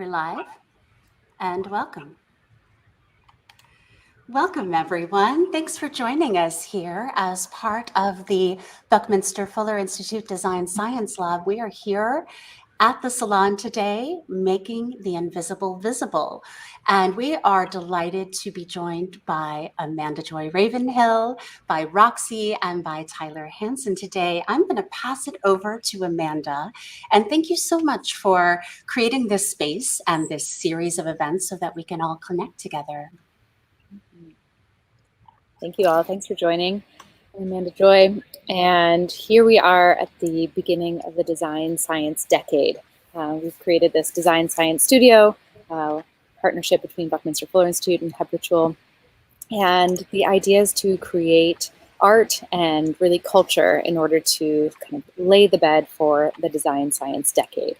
We're live, and welcome. Welcome, everyone. Thanks for joining us here as part of the Buckminster Fuller Institute Design Science Lab. We are here at the salon today, making the invisible visible. And we are delighted to be joined by Amanda Joy Ravenhill, by Roxi, and by Tyler Hansen today. I'm going to pass it over to Amanda. And thank you so much for creating this space and this series of events so that we can all connect together. Thank you all. Thanks for joining. I'm Amanda Joy, and here we are at the beginning of the Design Science decade. We've created this Design Science Studio, partnership between Buckminster Fuller Institute and habRitual, and the idea is to create art and really culture in order to kind of lay the bed for the Design Science decade.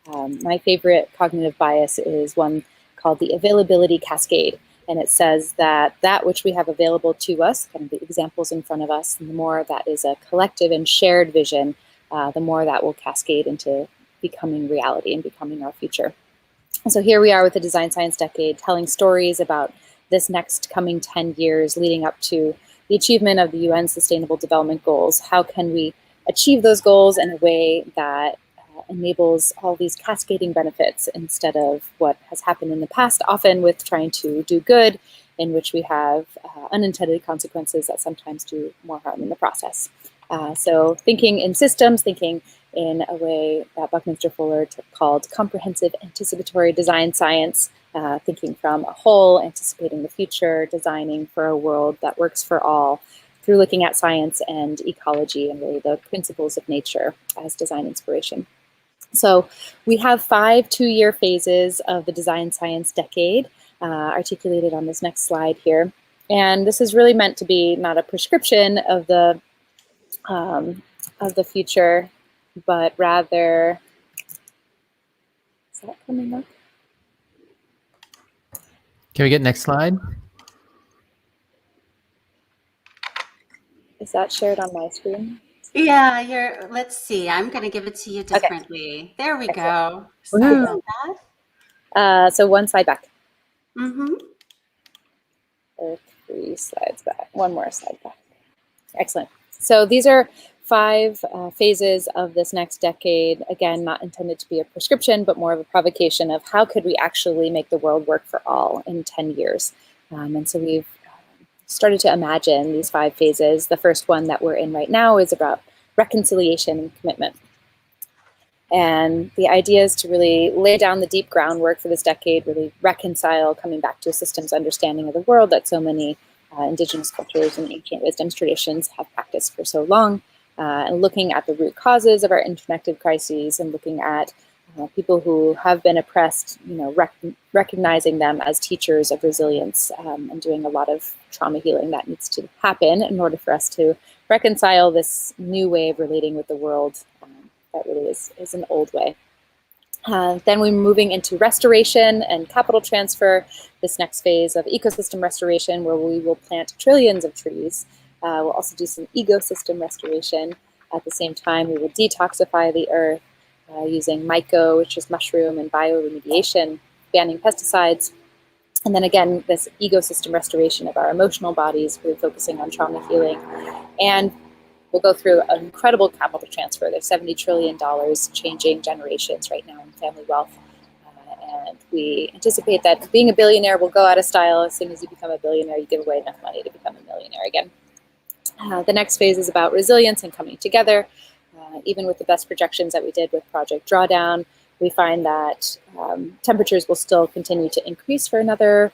My favorite cognitive bias is one called the availability cascade. And it says that that which we have available to us, kind of the examples in front of us, and the more that is a collective and shared vision, the more that will cascade into becoming reality and becoming our future. And so here we are with the Design Science Decade, telling stories about this next coming 10 years leading up to the achievement of the UN Sustainable Development Goals. How can we achieve those goals in a way that enables all these cascading benefits instead of what has happened in the past, often with trying to do good, in which we have unintended consequences that sometimes do more harm in the process. So thinking in systems, thinking in a way that Buckminster Fuller called comprehensive anticipatory design science, thinking from a whole, anticipating the future, designing for a world that works for all, through looking at science and ecology and really the principles of nature as design inspiration. So we have 5 two-year phases of the Design Science Decade articulated on this next slide here. And this is really meant to be not a prescription of the future, but rather, is that coming up? Can we get next slide? Is that shared on my screen? Yeah, let's see. I'm going to give it to you differently. Okay. There we go. Sorry about that. So one slide back. Mm-hmm. Or 3 slides back. One more slide back. Excellent. So these are 5 phases of this next decade. Again, not intended to be a prescription, but more of a provocation of how could we actually make the world work for all in 10 years. And so we've started to imagine these 5 phases. The first one that we're in right now is about reconciliation and commitment. And the idea is to really lay down the deep groundwork for this decade, really reconcile, coming back to a systems understanding of the world that so many indigenous cultures and ancient wisdoms traditions have practiced for so long, and looking at the root causes of our interconnected crises and looking at people who have been oppressed, recognizing them as teachers of resilience, and doing a lot of trauma healing that needs to happen in order for us to reconcile this new way of relating with the world that really is an old way. Then we're moving into restoration and capital transfer, this next phase of ecosystem restoration, where we will plant trillions of trees. We'll also do some ecosystem restoration. At the same time, we will detoxify the earth, using myco, which is mushroom, and bioremediation, banning pesticides. And then again, this ecosystem restoration of our emotional bodies, really focusing on trauma healing. And we'll go through an incredible capital transfer. There's $70 trillion changing generations right now in family wealth. And we anticipate that being a billionaire will go out of style. As soon as you become a billionaire, you give away enough money to become a millionaire again. The next phase is about resilience and coming together. Even with the best projections that we did with Project Drawdown, we find that temperatures will still continue to increase for another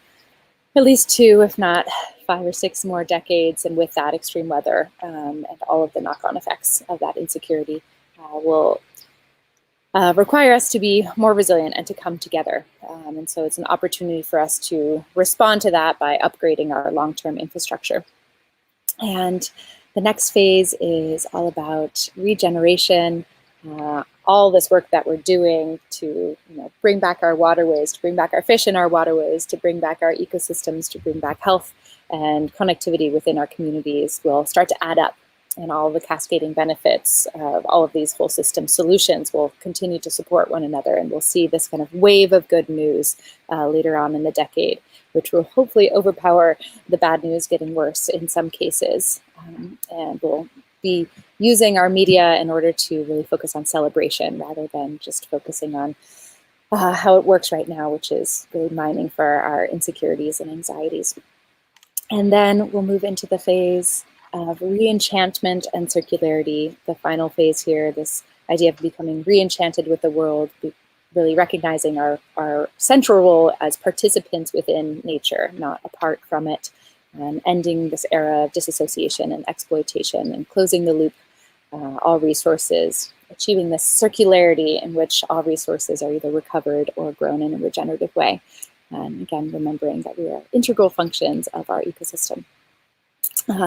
at least 2, if not 5 or 6 more decades. And with that, extreme weather and all of the knock-on effects of that insecurity will require us to be more resilient and to come together. And so it's an opportunity for us to respond to that by upgrading our long-term infrastructure. And the next phase is all about regeneration, all this work that we're doing to bring back our waterways, to bring back our fish in our waterways, to bring back our ecosystems, to bring back health and connectivity within our communities will start to add up. and all the cascading benefits of all of these whole system solutions will continue to support one another. And we'll see this kind of wave of good news later on in the decade, which will hopefully overpower the bad news getting worse in some cases. And we'll be using our media in order to really focus on celebration rather than just focusing on how it works right now, which is really mining for our insecurities and anxieties. And then we'll move into the phase of re-enchantment and circularity, the final phase here, this idea of becoming re-enchanted with the world, really recognizing our central role as participants within nature, not apart from it, and ending this era of disassociation and exploitation and closing the loop, all resources, achieving this circularity in which all resources are either recovered or grown in a regenerative way. And again, remembering that we are integral functions of our ecosystem.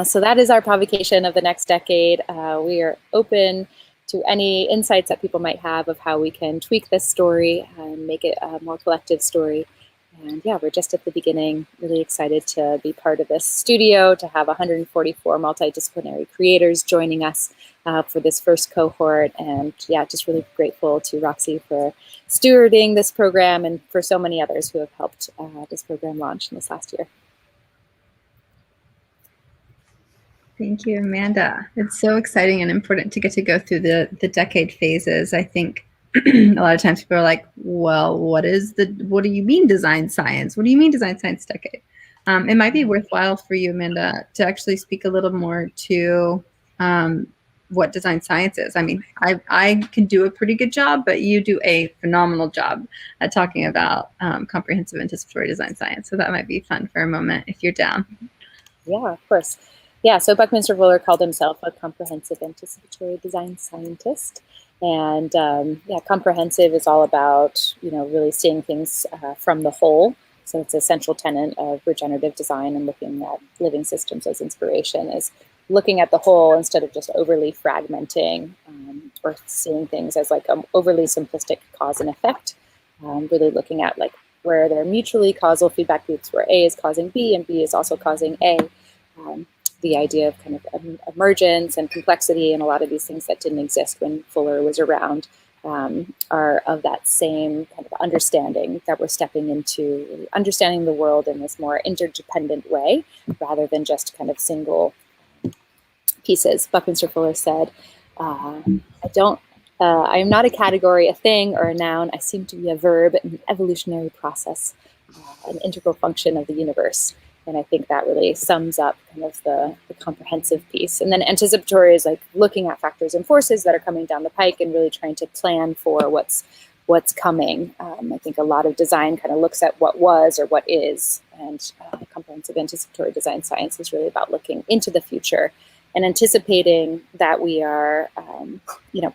So that is our provocation of the next decade. We are open to any insights that people might have of how we can tweak this story and make it a more collective story. And yeah, we're just at the beginning, really excited to be part of this studio, to have 144 multidisciplinary creators joining us for this first cohort. And yeah, just really grateful to Roxi for stewarding this program and for so many others who have helped this program launch in this last year. Thank you, Amanda. It's so exciting and important to get to go through the decade phases. I think a lot of times people are like, well, what do you mean design science? What do you mean design science decade? It might be worthwhile for you, Amanda, to actually speak a little more to what design science is. I mean, I can do a pretty good job, but you do a phenomenal job at talking about comprehensive anticipatory design science. So that might be fun for a moment if you're down. Yeah, of course. Yeah, so Buckminster Fuller called himself a comprehensive anticipatory design scientist. And yeah, comprehensive is all about, really seeing things from the whole. So it's a central tenet of regenerative design and looking at living systems as inspiration is looking at the whole instead of just overly fragmenting or seeing things as like an overly simplistic cause and effect. Really looking at like where there are mutually causal feedback loops where A is causing B and B is also causing A. The idea of kind of emergence and complexity and a lot of these things that didn't exist when Fuller was around are of that same kind of understanding that we're stepping into, really understanding the world in this more interdependent way rather than just kind of single pieces. Buckminster Fuller said, I am not a category, a thing, or a noun. I seem to be a verb, an evolutionary process, an integral function of the universe. And I think that really sums up kind of the comprehensive piece. And then anticipatory is like looking at factors and forces that are coming down the pike and really trying to plan for what's coming. I think a lot of design kind of looks at what was or what is, and comprehensive anticipatory design science is really about looking into the future and anticipating that we are,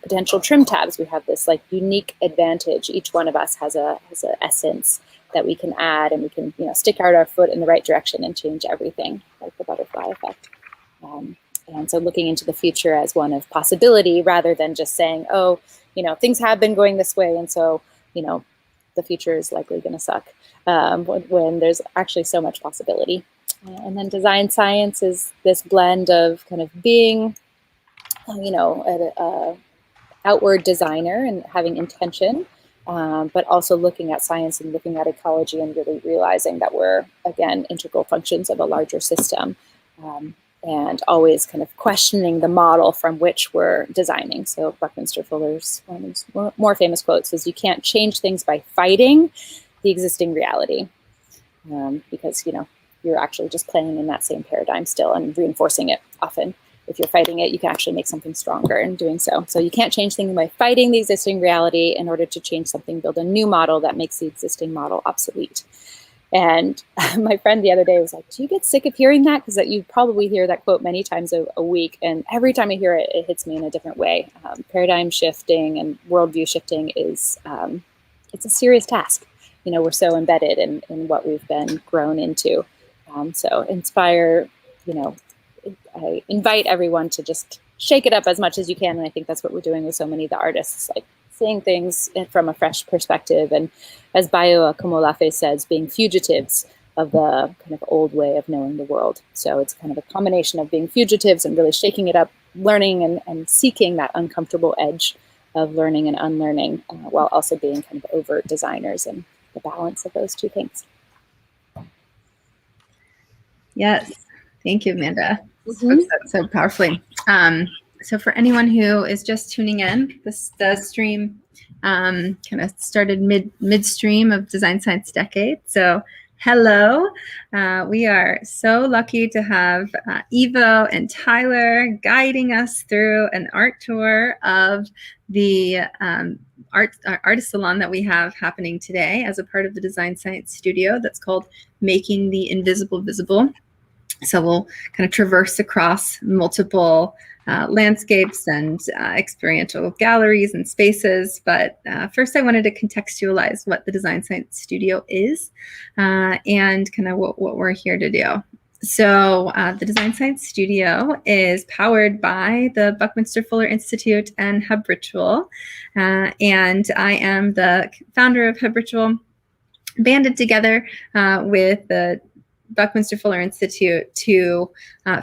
potential trim tabs. We have this like unique advantage. Each one of us has an essence that we can add, and we can, stick out our foot in the right direction and change everything, like the butterfly effect. And so looking into the future as one of possibility rather than just saying, oh, things have been going this way, and so, the future is likely going to suck, when there's actually so much possibility. And then design science is this blend of kind of being, an outward designer and having intention, but also looking at science and looking at ecology and really realizing that we're, again, integral functions of a larger system, and always kind of questioning the model from which we're designing. So Buckminster Fuller's one of his more famous quotes is, you can't change things by fighting the existing reality, because, you're actually just playing in that same paradigm still and reinforcing it often. If you're fighting it, you can actually make something stronger in doing so. So you can't change things by fighting the existing reality. In order to change something, build a new model that makes the existing model obsolete. And my friend the other day was like, do you get sick of hearing that? Because you probably hear that quote many times a week. And every time I hear it, it hits me in a different way. Paradigm shifting and worldview shifting is, it's a serious task. We're so embedded in what we've been grown into. So inspire, I invite everyone to just shake it up as much as you can. And I think that's what we're doing with so many of the artists, like seeing things from a fresh perspective. And as Bayo Akomolafe says, being fugitives of the kind of old way of knowing the world. So it's kind of a combination of being fugitives and really shaking it up learning and seeking that uncomfortable edge of learning and unlearning, while also being kind of overt designers, and the balance of those two things. Yes, thank you, Amanda. Mm-hmm. So powerfully. So for anyone who is just tuning in, the stream kind of started midstream of Design Science Decade. So hello, we are so lucky to have Ivo and Tyler guiding us through an art tour of the artist salon that we have happening today as a part of the Design Science Studio that's called Making the Invisible Visible. So we'll kind of traverse across multiple landscapes and experiential galleries and spaces. But first I wanted to contextualize what the Design Science Studio is and kind of what we're here to do. So the Design Science Studio is powered by the Buckminster Fuller Institute and habRitual. And I am the founder of habRitual, banded together with the Buckminster Fuller Institute to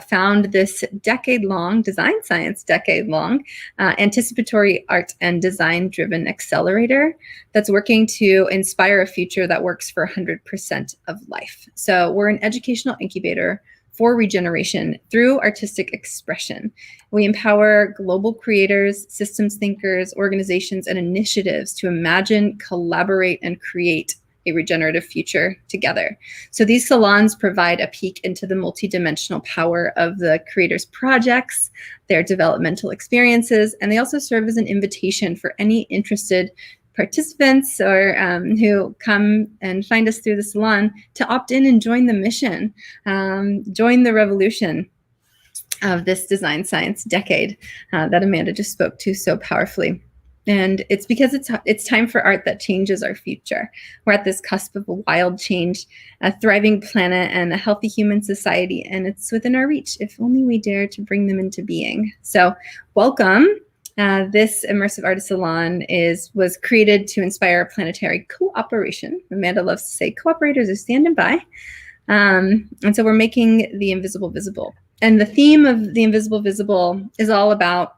found this decade-long, Design Science decade-long, anticipatory art and design-driven accelerator that's working to inspire a future that works for 100% of life. So we're an educational incubator for regeneration through artistic expression. We empower global creators, systems thinkers, organizations, and initiatives to imagine, collaborate, and create a regenerative future together. So these salons provide a peek into the multidimensional power of the creators' projects, their developmental experiences, and they also serve as an invitation for any interested participants or who come and find us through the salon to opt in and join the mission, join the revolution of this Design Science decade that Amanda just spoke to so powerfully. And it's because it's time for art that changes our future. We're at this cusp of a wild change, a thriving planet, and a healthy human society, and it's within our reach if only we dare to bring them into being. So welcome. This Immersive Artist Salon was created to inspire planetary cooperation. Amanda loves to say cooperators are standing by. And so we're making the invisible visible. And the theme of the invisible visible is all about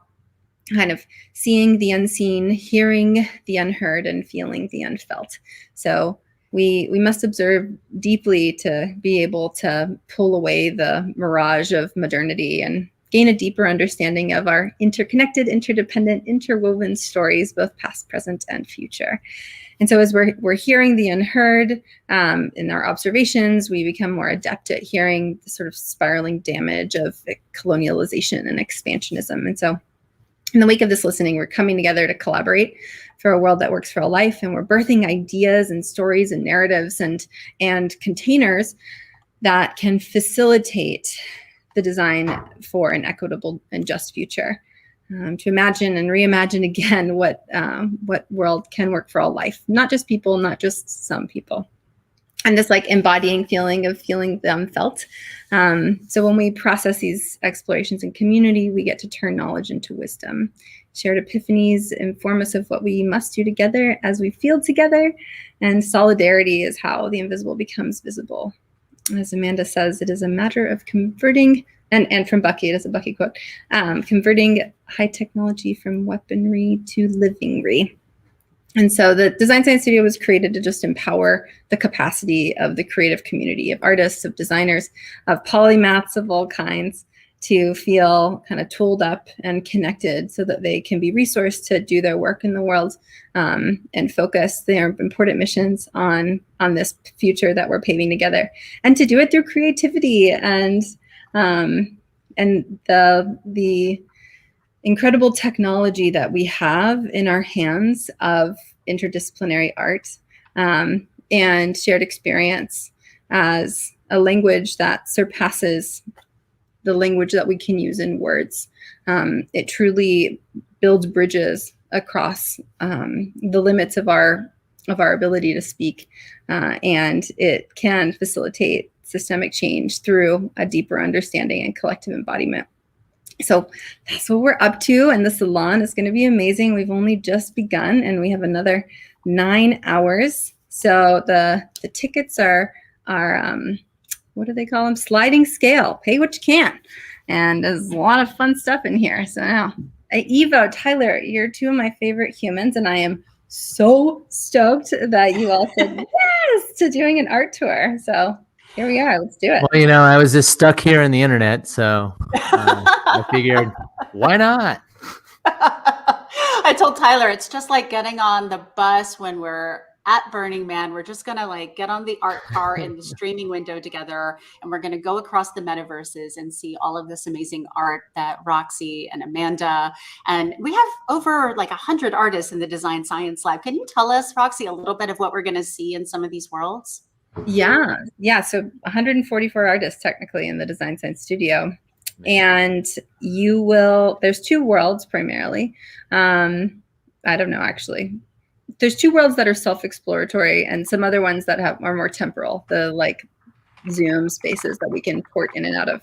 kind of seeing the unseen, hearing the unheard, and feeling the unfelt. So we must observe deeply to be able to pull away the mirage of modernity and gain a deeper understanding of our interconnected, interdependent, interwoven stories, both past, present, and future. And so as we're hearing the unheard in our observations, we become more adept at hearing the sort of spiraling damage of colonialization and expansionism. And so in the wake of this listening, we're coming together to collaborate for a world that works for all life, and we're birthing ideas and stories and narratives and containers that can facilitate the design for an equitable and just future. To imagine and reimagine again what world can work for all life, not just people, not just some people. And this like embodying feeling of feeling them felt. So when we process these explorations in community, we get to turn knowledge into wisdom. Shared epiphanies inform us of what we must do together as we feel together. And solidarity is how the invisible becomes visible. As Amanda says, it is a matter of converting, and from Bucky, it is a Bucky quote, converting high technology from weaponry to livingry. And so the Design Science Studio was created to just empower the capacity of the creative community of artists, of designers, of polymaths of all kinds to feel kind of tooled up and connected so that they can be resourced to do their work in the world and focus their important missions on this future that we're paving together. And to do it through creativity and the incredible technology that we have in our hands of interdisciplinary art and shared experience as a language that surpasses the language that we can use in words. It truly builds bridges across the limits of our ability to speak, and it can facilitate systemic change through a deeper understanding and collective embodiment. So that's what we're up to, and the salon is going to be amazing. We've only just begun, and we have another 9 hours. So the tickets are what do they call them? Sliding scale. Pay what you can. and there's a lot of fun stuff in here. So now, Evo, Tyler, you're two of my favorite humans, and I am so stoked that you all said yes to doing an art tour. So here we are. Let's do it. Well, I was just stuck here in the internet, so I figured, why not? I told Tyler, it's just like getting on the bus when we're at Burning Man. We're just going to like get on the art car in the streaming window together, and we're going to go across the metaverses and see all of this amazing art that Roxi and Amanda, and we have over like 100 artists in the Design Science Lab. Can you tell us, Roxi, a little bit of what we're going to see in some of these worlds? Yeah. So 144 artists technically in the Design Science Studio. And there's two worlds primarily. I don't know, actually. There's two worlds that are self-exploratory and some other ones that are more temporal, the like Zoom spaces that we can port in and out of.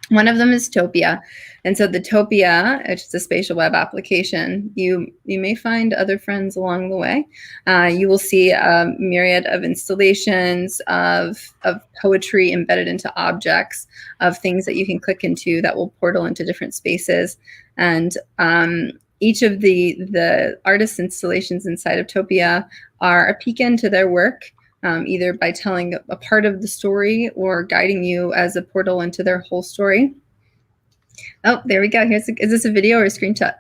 One of them is Topia. And so the Topia, which is a spatial web application, you may find other friends along the way. You will see a myriad of installations of poetry embedded into objects, of things that you can click into that will portal into different spaces. And each of the artist installations inside of Topia are a peek into their work, either by telling a part of the story or guiding you as a portal into their whole story. Oh, there we go. Is this a video or a screenshot?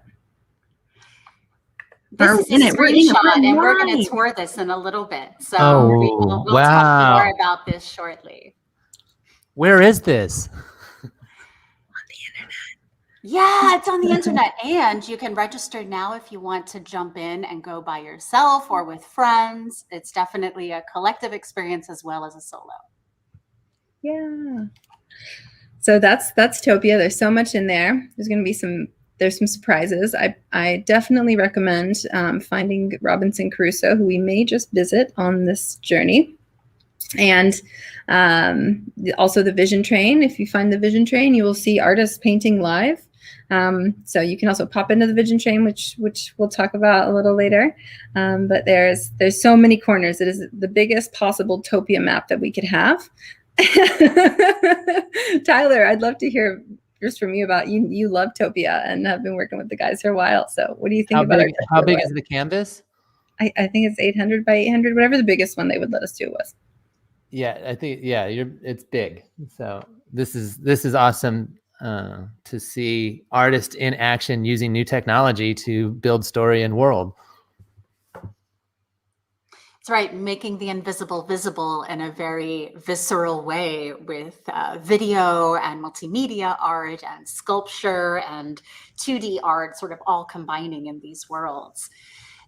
This is a screenshot, and we're going to tour this in a little bit. So we'll talk more about this shortly. Where is this? Yeah, it's on the internet, and you can register now if you want to jump in and go by yourself or with friends. It's definitely a collective experience as well as a solo. Yeah. So that's Topia. There's so much in there. There's some surprises. I definitely recommend finding Robinson Crusoe, who we may just visit on this journey. And also the Vision Train. If you find the Vision Train, you will see artists painting live. So you can also pop into the Vision Train, which we'll talk about a little later. But there's so many corners. It is the biggest possible Topia map that we could have. Tyler, I'd love to hear just from you about you love Topia and have been working with the guys for a while. So what do you think about it? How big is the canvas? I think it's 800 by 800, whatever the biggest one they would let us do was. Yeah, I think it's big. So this is awesome to see artists in action using new technology to build story and world. That's right, making the invisible visible in a very visceral way with video and multimedia art and sculpture and 2D art sort of all combining in these worlds.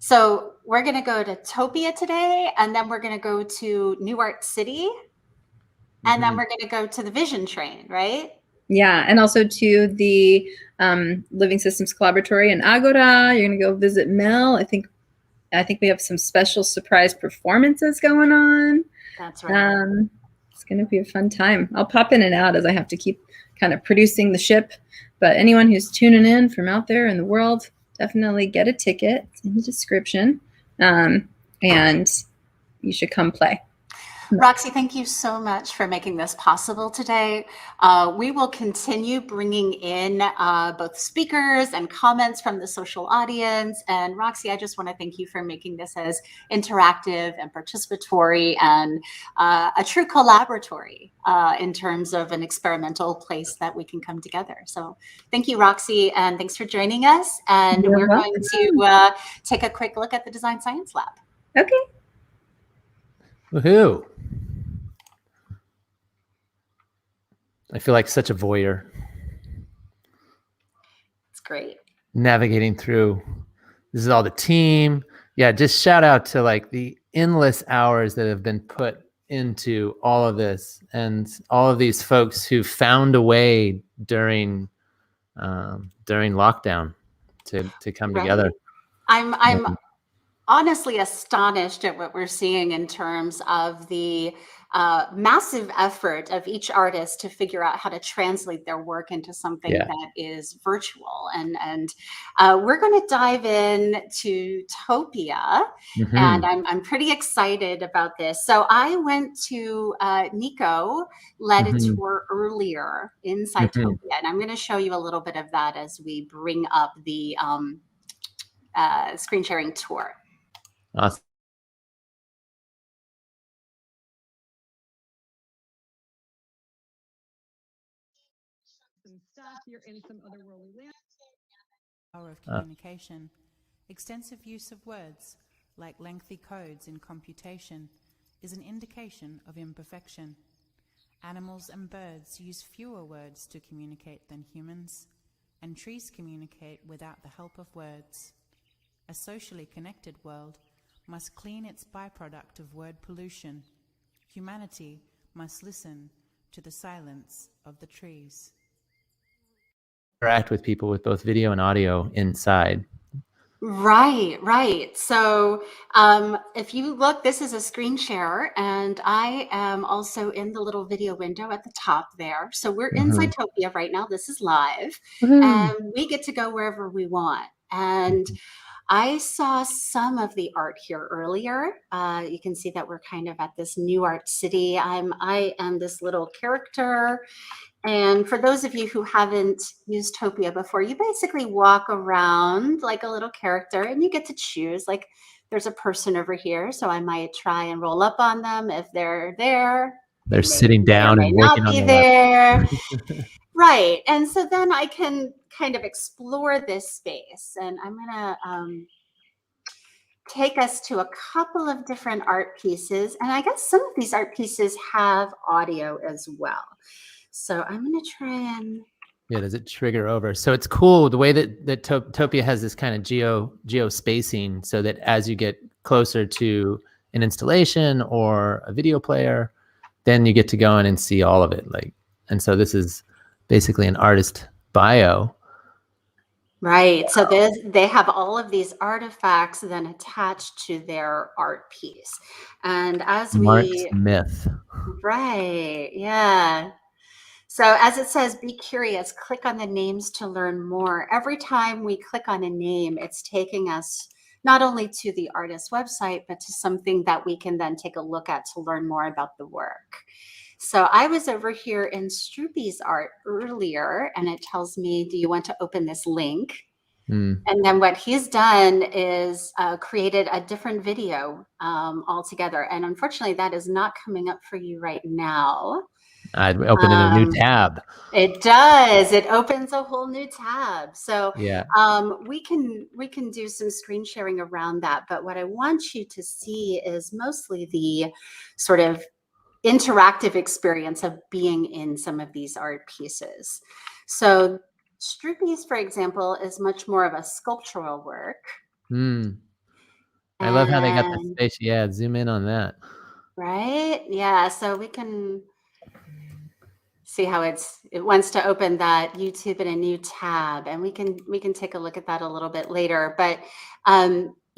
So we're going to go to Topia today, and then we're going to go to New Art City, and then we're going to go to the Vision Train, right? Yeah, and also to the Living Systems Collaboratory in Agora. You're going to go visit Mel. I think we have some special surprise performances going on. That's right. It's going to be a fun time. I'll pop in and out as I have to keep kind of producing the ship. But anyone who's tuning in from out there in the world, definitely get a ticket. It's in the description. And you should come play. Roxi, thank you so much for making this possible today. We will continue bringing in both speakers and comments from the social audience. And Roxi, I just want to thank you for making this as interactive and participatory and a true collaboratory in terms of an experimental place that we can come together. So thank you, Roxi, and thanks for joining us. And we're going to take a quick look at the Design Science Lab. Okay. Woohoo! I feel like such a voyeur. It's great. Navigating through. This is all the team. Yeah, just shout out to like the endless hours that have been put into all of this and all of these folks who found a way during lockdown to come together. I'm honestly astonished at what we're seeing in terms of the massive effort of each artist to figure out how to translate their work into something Yeah. that is virtual. And we're going to dive in to Topia, and I'm pretty excited about this. So I went to Nico led a tour earlier inside Topia, and I'm going to show you a little bit of that as we bring up the screen sharing tour. Awesome. You're in some otherworldly land. Power of communication. Extensive use of words, like lengthy codes in computation, is an indication of imperfection. Animals and birds use fewer words to communicate than humans, and trees communicate without the help of words. A socially connected world must clean its byproduct of word pollution. Humanity must listen to the silence of the trees. Interact with people with both video and audio inside. Right. So if you look, this is a screen share, and I am also in the little video window at the top there. So we're inside Topia right now. This is live, and we get to go wherever we want. And I saw some of the art here earlier. You can see that we're kind of at this new art city. I am this little character. And for those of you who haven't used Topia before, you basically walk around like a little character, and you get to choose. Like, there's a person over here, so I might try and roll up on them if they're there. They're sitting down and working on there. Right. And so then I can kind of explore this space, and I'm going to take us to a couple of different art pieces. And I guess some of these art pieces have audio as well. So I'm going to try and... Yeah, does it trigger over? So it's cool the way that Topia has this kind of geo spacing, so that as you get closer to an installation or a video player, then you get to go in and see all of it. Like, and so this is basically an artist bio. Right. So they have all of these artifacts then attached to their art piece. And as Mark's myth. Right. Yeah. So as it says, be curious, click on the names to learn more. Every time we click on a name, it's taking us not only to the artist's website, but to something that we can then take a look at to learn more about the work. So I was over here in Stroopy's art earlier, and it tells me, do you want to open this link? And then what he's done is created a different video altogether. And unfortunately, that is not coming up for you right now. I'd open in a new tab. It does. It opens a whole new tab. So yeah, we can do some screen sharing around that. But what I want you to see is mostly the sort of interactive experience of being in some of these art pieces. So Stroopy's, for example, is much more of a sculptural work. I love how they got the space. Yeah, zoom in on that. Right? Yeah. So we can see how it wants to open that YouTube in a new tab, and we can take a look at that a little bit later. But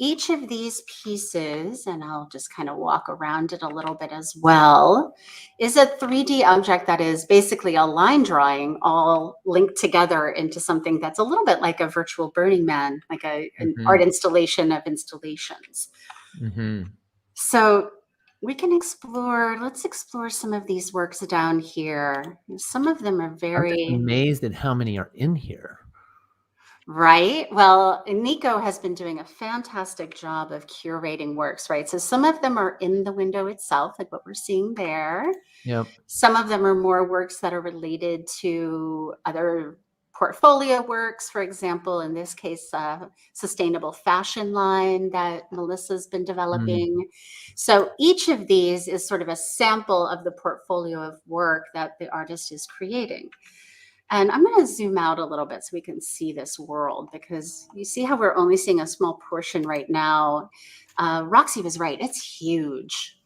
each of these pieces, and I'll just kind of walk around it a little bit as well, is a 3D object that is basically a line drawing all linked together into something that's a little bit like a virtual Burning Man, like an art installation of installations. So we can explore, let's explore some of these works down here. Some of them are very... I'm amazed at how many are in here. Right. Well, Nico has been doing a fantastic job of curating works, right? So some of them are in the window itself, like what we're seeing there. Yep. Some of them are more works that are related to other portfolio works. For example, in this case, sustainable fashion line that Melissa's been developing. So each of these is sort of a sample of the portfolio of work that the artist is creating. And I'm going to zoom out a little bit so we can see this world, because you see how we're only seeing a small portion right now. Roxy was right. It's huge.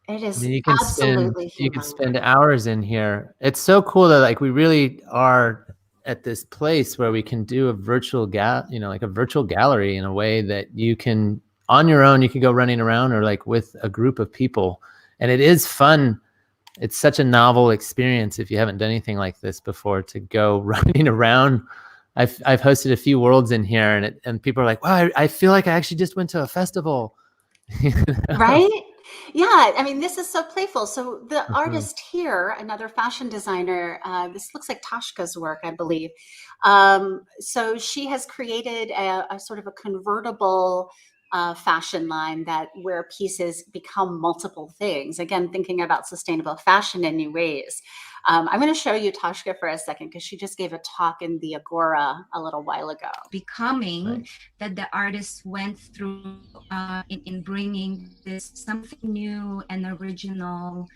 It is absolutely huge. You can spend hours in here. It's so cool that like we really are at this place where we can do a virtual like a virtual gallery in a way that you can, on your own, you can go running around, or like with a group of people And it is fun. It's such a novel experience if you haven't done anything like this before, to go running around. I've hosted a few worlds in here, and people are like, wow, I feel like I actually just went to a festival. You know? Right? Yeah, I mean, this is so playful. So the Mhm. artist here, another fashion designer, this looks like Tashka's work, I believe. So she has created a sort of a convertible fashion line that where pieces become multiple things. Again, thinking about sustainable fashion in new ways. I'm going to show you Tashka for a second because she just gave a talk in the Agora a little while ago. Becoming Right. that the artist went through in bringing this something new and original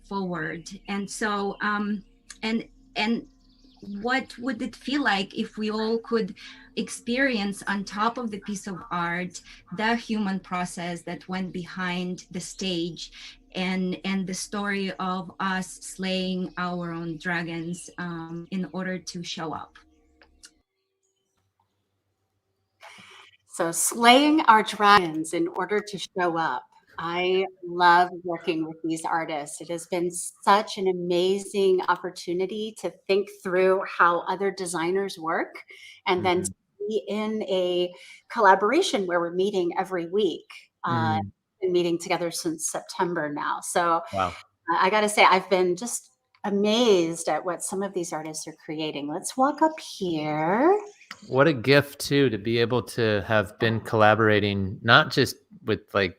forward. And so and what would it feel like if we all could experience on top of the piece of art the human process that went behind the stage, and the story of us slaying our own dragons in order to show up. So slaying our dragons in order to show up. I love working with these artists. It has been such an amazing opportunity to think through how other designers work, and then to be in a collaboration where we're meeting every week. Been meeting together since September now. So Wow. I got to say, I've been just amazed at what some of these artists are creating. Let's walk up here. What a gift too, to be able to have been collaborating, not just with like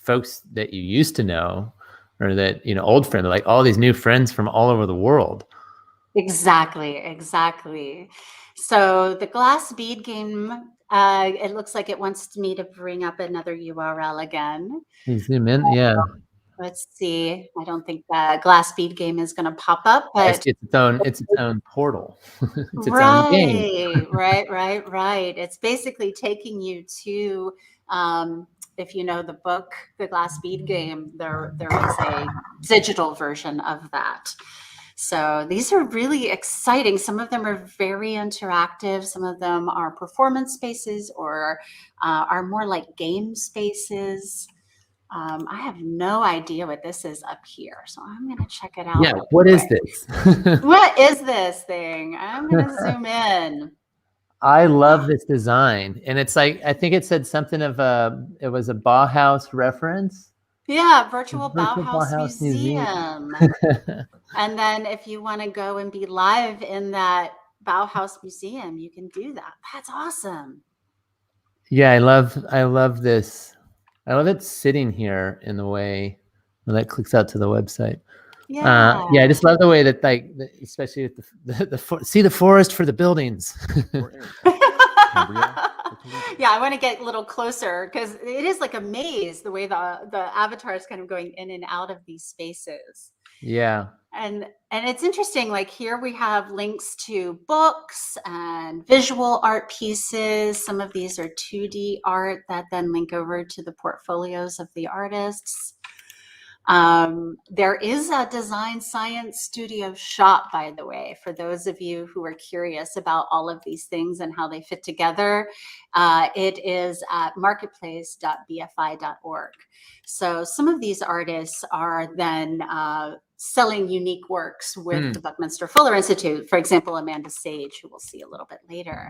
folks that you used to know, or that, you know, old friends, like all these new friends from all over the world. Exactly. So the glass bead game, it looks like it wants me to bring up another URL again. Can you zoom in? Yeah. Let's see. I don't think the glass bead game is going to pop up, but It's its own portal. It's its own game. right. It's basically taking you to, if you know the book, The Glass Bead Game, there is a digital version of that. So these are really exciting. Some of them are very interactive. Some of them are performance spaces or are more like game spaces. I have no idea what this is up here, so I'm going to check it out. Yeah. real What is quick. this? What is this thing? I'm going to zoom in. I love this design, and it's like, I think it said something of it was a Bauhaus reference. Yeah, virtual Virtual Bauhaus Bauhaus Museum. And then if you want to go and be live in that Bauhaus Museum, you can do that. That's awesome. Yeah, I love this. I love it sitting here in the way when that clicks out to the website. Yeah. Yeah, I just love the way that, like, especially with see the forest for the buildings. Yeah, I want to get a little closer because it is like a maze, the way the avatar is kind of going in and out of these spaces. Yeah. And it's interesting, like here we have links to books and visual art pieces. Some of these are 2D art that then link over to the portfolios of the artists. There is a design science studio shop, by the way, for those of you who are curious about all of these things and how they fit together. It is at marketplace.bfi.org. So some of these artists are then selling unique works with the Buckminster Fuller Institute. For example, Amanda Sage, who we'll see a little bit later.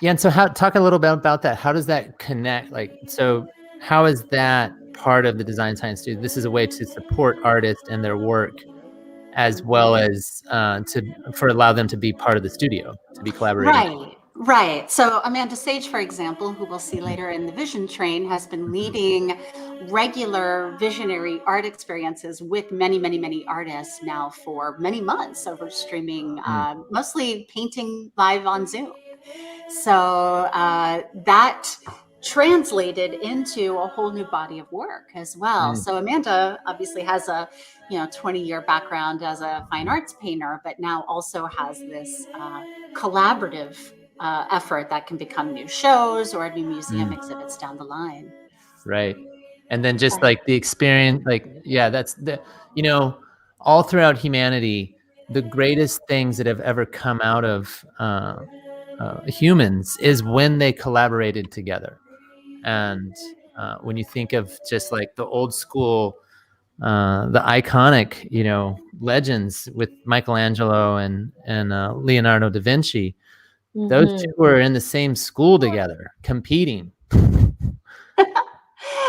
Yeah, and so talk a little bit about that. How does that connect? Like, so how is that part of the Design Science Studio? This is a way to support artists and their work, as well as allow them to be part of the studio, to be collaborating. Right. So Amanda Sage, for example, who we'll see later in the Vision Train, has been leading regular visionary art experiences with many artists now for many months over streaming, mostly painting live on Zoom. So that translated into a whole new body of work as well. So Amanda obviously has a 20-year background as a fine arts painter, but now also has this collaborative effort that can become new shows or new museum exhibits down the line. Right. And then just like the experience, like, yeah, that's all throughout humanity, the greatest things that have ever come out of humans is when they collaborated together. And when you think of just like the old school, the iconic, legends with Michelangelo and Leonardo da Vinci. Those two were in the same school together, competing.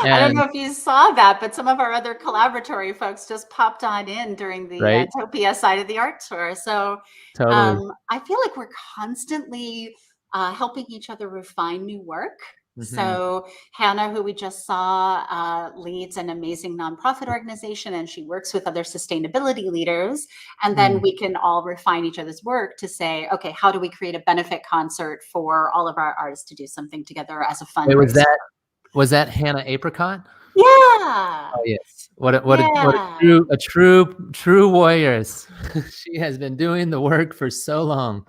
I don't And know if you saw that, but some of our other collaboratory folks just popped on in during the right, Topia side of the art tour. So totally. I feel like we're constantly helping each other refine new work. So Hannah, who we just saw, leads an amazing nonprofit organization, and she works with other sustainability leaders. And then we can all refine each other's work to say, okay, how do we create a benefit concert for all of our artists to do something together as a fundraiser? Was that Hannah Apricot? Yeah. Oh yes. What a true warriors. She has been doing the work for so long.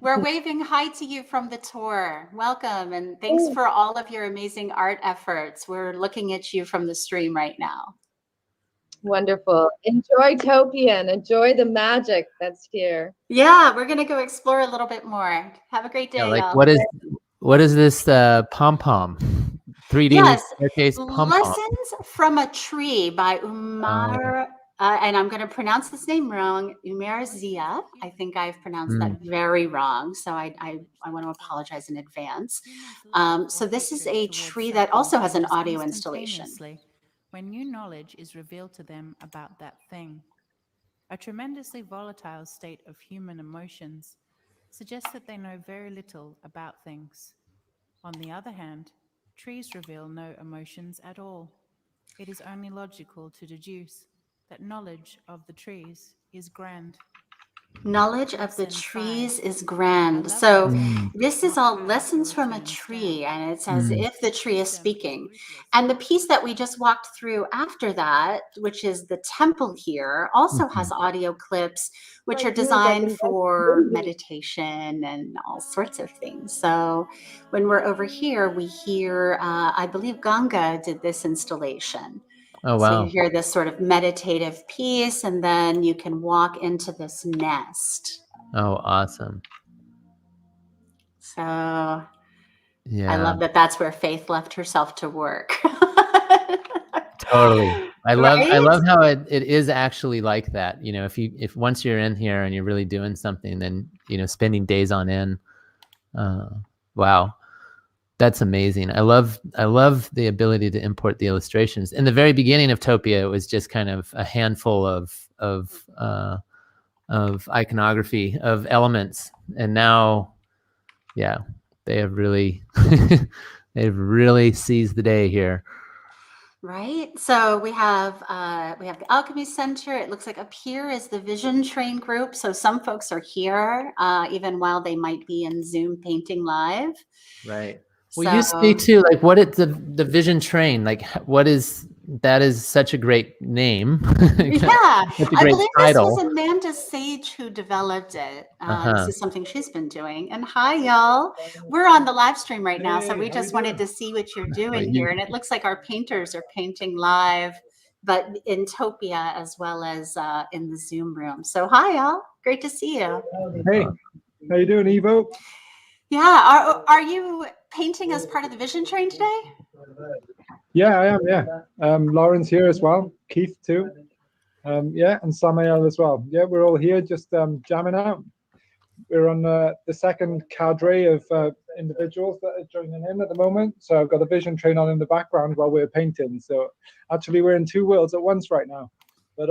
We're waving hi to you from the tour. Welcome, and thanks for all of your amazing art efforts. We're looking at you from the stream right now. Wonderful. Enjoy Topia and enjoy the magic that's here. Yeah, we're gonna go explore a little bit more. Have a great day, like y'all. what is this pom-pom? 3D Yes, staircase pom-pom. Lessons from a Tree by Umar, and I'm going to pronounce this name wrong, Umar Zia. I think I've pronounced that very wrong, so I want to apologize in advance. So this is a tree that also has an audio installation. When new knowledge is revealed to them about that thing. A tremendously volatile state of human emotions suggests that they know very little about things. On the other hand, trees reveal no emotions at all. It is only logical to deduce that knowledge of the trees is grand. Knowledge of the trees is grand. So this is all lessons from a tree, and it's as if the tree is speaking. And the piece that we just walked through after that, which is the temple here, also has audio clips which are designed for meditation and all sorts of things. So when we're over here, we hear, I believe Ganga did this installation. Oh, So wow. you hear this sort of meditative piece, and then you can walk into this nest. Oh, awesome. So yeah, I love that that's where Faith left herself to work. Totally. I Right? love how it is actually like that. If once you're in here and you're really doing something, then, spending days on end. Wow. That's amazing. I love the ability to import the illustrations. In the very beginning of Topia, it was just kind of a handful of iconography of elements, and now, yeah, they have really they've really seized the day here. Right. So we have the Alchemy Center. It looks like up here is the Vision Train group. So some folks are here, even while they might be in Zoom painting live. Right. Well, you say too, like, what is the Vision Train? Like, that is such a great name. Yeah, such a I great believe title. this was Amanda Sage who developed it. This is something she's been doing. And hi, y'all. We're on the live stream right now, so we just wanted to see what you're doing here. And it looks like our painters are painting live, but in Topia as well as in the Zoom room. So hi, y'all. Great to see you. Hey, how you doing, Evo? Yeah, are you painting as part of the Vision Train today? Yeah, I am. Yeah, Lauren's here as well. Keith too. Yeah, and Samael as well. Yeah, we're all here just jamming out. We're on the second cadre of individuals that are joining in at the moment. So I've got the Vision Train on in the background while we're painting. So actually, we're in two worlds at once right now. But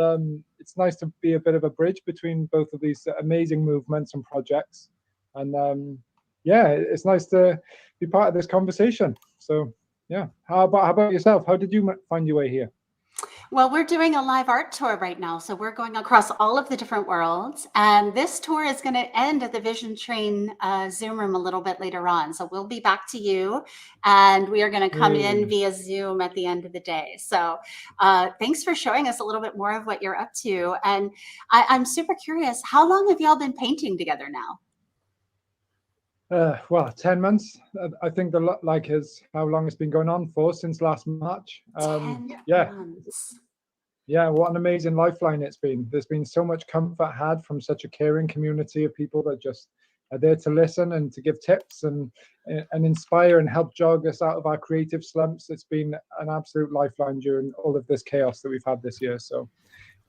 it's nice to be a bit of a bridge between both of these amazing movements and projects. And yeah, it's nice to be part of this conversation. So yeah, how about yourself? How did you find your way here? Well, we're doing a live art tour right now. So we're going across all of the different worlds. And this tour is going to end at the Vision Train Zoom room a little bit later on. So we'll be back to you. And we are going to come in via Zoom at the end of the day. So thanks for showing us a little bit more of what you're up to. And I'm super curious, how long have y'all been painting together now? Well, 10 months. I think is how long it's been going on for, since last March. 10 yeah. months. Yeah, what an amazing lifeline it's been. There's been so much comfort had from such a caring community of people that just are there to listen and to give tips and inspire and help jog us out of our creative slumps. It's been an absolute lifeline during all of this chaos that we've had this year. So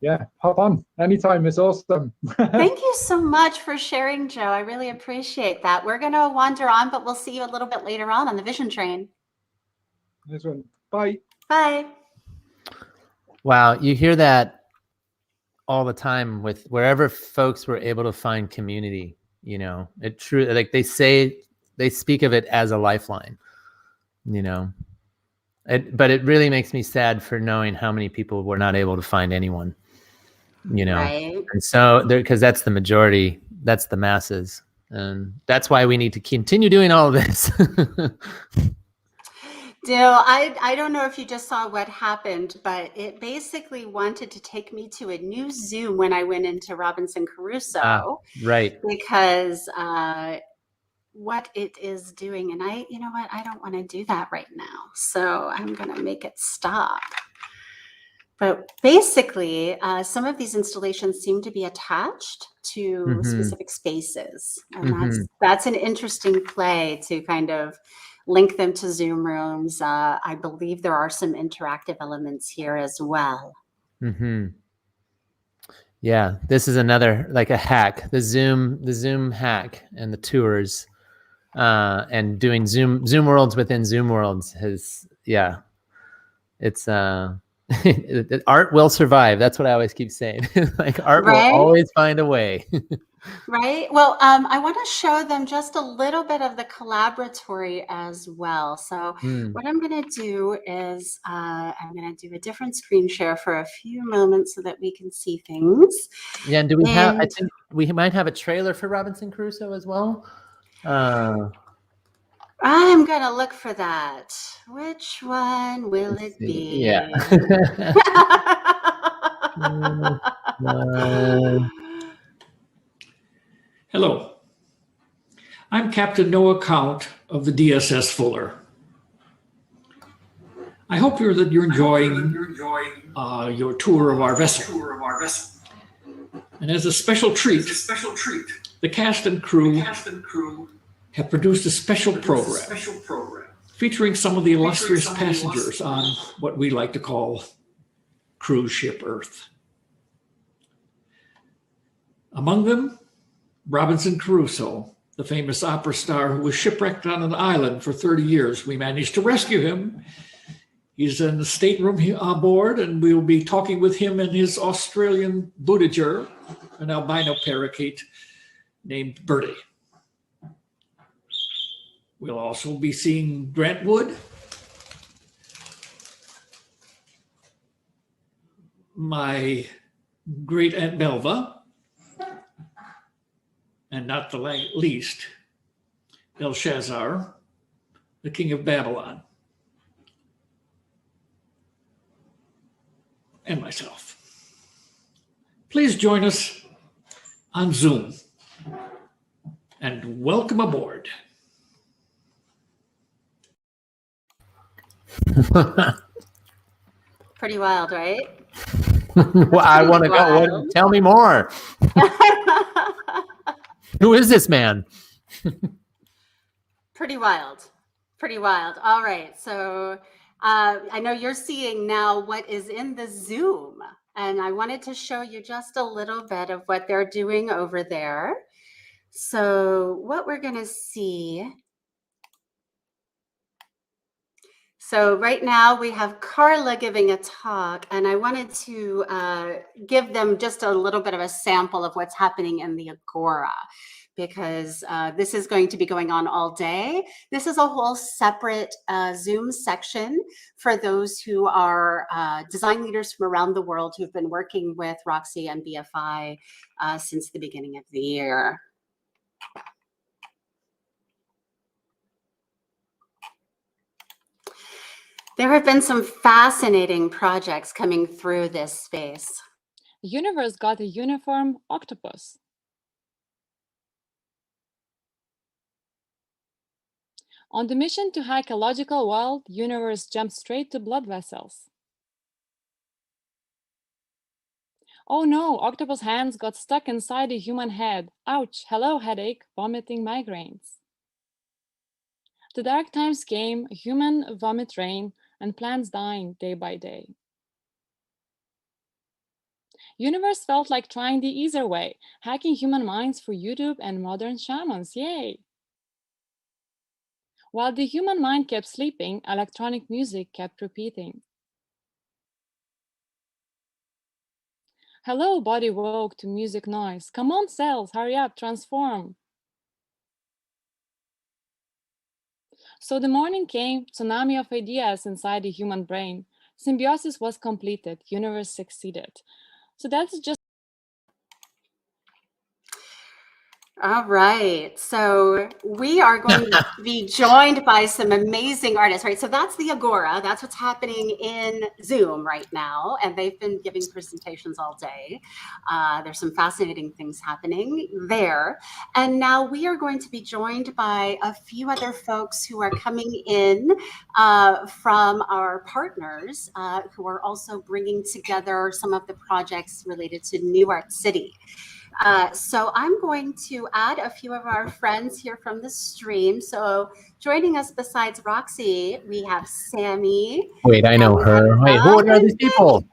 yeah, hop on anytime. It's awesome. Thank you so much for sharing, Joe. I really appreciate that. We're going to wander on, but we'll see you a little bit later on the Vision Train. This one. Bye. Bye. Wow, you hear that all the time with wherever folks were able to find community. You know, it true, like they speak of it as a lifeline, you know. But it really makes me sad for knowing how many people were not able to find anyone, you know. Right. And so because that's the majority, that's the masses, and that's why we need to continue doing all of this. Dill, I don't know if you just saw what happened, but it basically wanted to take me to a new Zoom when I went into Robinson Crusoe. Right. Because what it is doing, and you know what, I don't want to do that right now. So I'm going to make it stop. But basically, some of these installations seem to be attached to specific spaces. And that's an interesting play to kind of link them to Zoom rooms. I believe there are some interactive elements here as well. Yeah, this is another, like a hack, the Zoom hack and the tours, and doing Zoom worlds within Zoom worlds has, yeah, it's art will survive. That's what I always keep saying. Like art will always find a way. Right. Well, I want to show them just a little bit of the collaboratory as well. So what I'm going to do is I'm going to do a different screen share for a few moments so that we can see things. Yeah. And do we have, I think we might have a trailer for Robinson Crusoe as well. I'm going to look for that. Which one will it be? Yeah. Hello, I'm Captain Noah Count of the DSS Fuller. I hope you're enjoying your tour of our vessel. And as a special treat, the cast and crew have produced a special program featuring some of the illustrious passengers on what we like to call cruise ship Earth. Among them, Robinson Crusoe, the famous opera star who was shipwrecked on an island for 30 years. We managed to rescue him. He's in the stateroom aboard, and we'll be talking with him and his Australian Budager, an albino parakeet named Bertie. We'll also be seeing Grant Wood, my great Aunt Belva, and not the least, Belshazzar, the king of Babylon, and myself. Please join us on Zoom, and welcome aboard. Pretty wild, right? Well, I want to go. Tell me more. Who is this man? Pretty wild. Pretty wild. All right. So I know you're seeing now what is in the Zoom, and I wanted to show you just a little bit of what they're doing over there. So what we're going to see. So right now we have Carla giving a talk, and I wanted to give them just a little bit of a sample of what's happening in the Agora, because this is going to be going on all day. This is a whole separate Zoom section for those who are design leaders from around the world who've been working with Roxi and BFI since the beginning of the year. There have been some fascinating projects coming through this space. The universe got a uniform octopus. On the mission to hack a logical world, universe jumped straight to blood vessels. Oh no, octopus hands got stuck inside a human head. Ouch, hello headache, vomiting migraines. The dark times came, human vomit rain, and plants dying day by day. Universe felt like trying the easier way, hacking human minds for YouTube and modern shamans, yay! While the human mind kept sleeping, electronic music kept repeating. Hello, body woke to music noise. Come on, cells, hurry up, transform. So the morning came, tsunami of ideas inside the human brain. Symbiosis was completed, universe succeeded. So that's just All right. So we are going to be joined by some amazing artists, right? So that's the Agora. That's what's happening in Zoom right now. And they've been giving presentations all day. There's some fascinating things happening there. And now we are going to be joined by a few other folks who are coming in from our partners who are also bringing together some of the projects related to New Art City. So I'm going to add a few of our friends here from the stream. So joining us besides Roxi, we have Sammy. Wait, I know her. Wait, who are these people?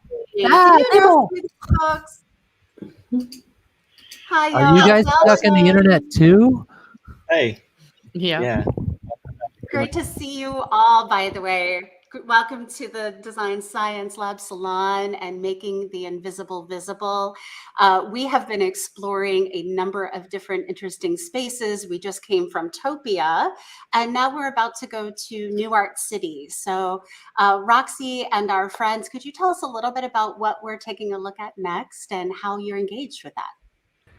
Ah, people. Folks. Hi, Are you guys stuck in the internet too? Hey. Yeah. Great to see you all, by the way. Welcome to the Design Science Lab Salon and Making the Invisible Visible. We have been exploring a number of different interesting spaces. We just came from Topia, and now we're about to go to New Art City. So Roxi and our friends, could you tell us a little bit about what we're taking a look at next and how you're engaged with that?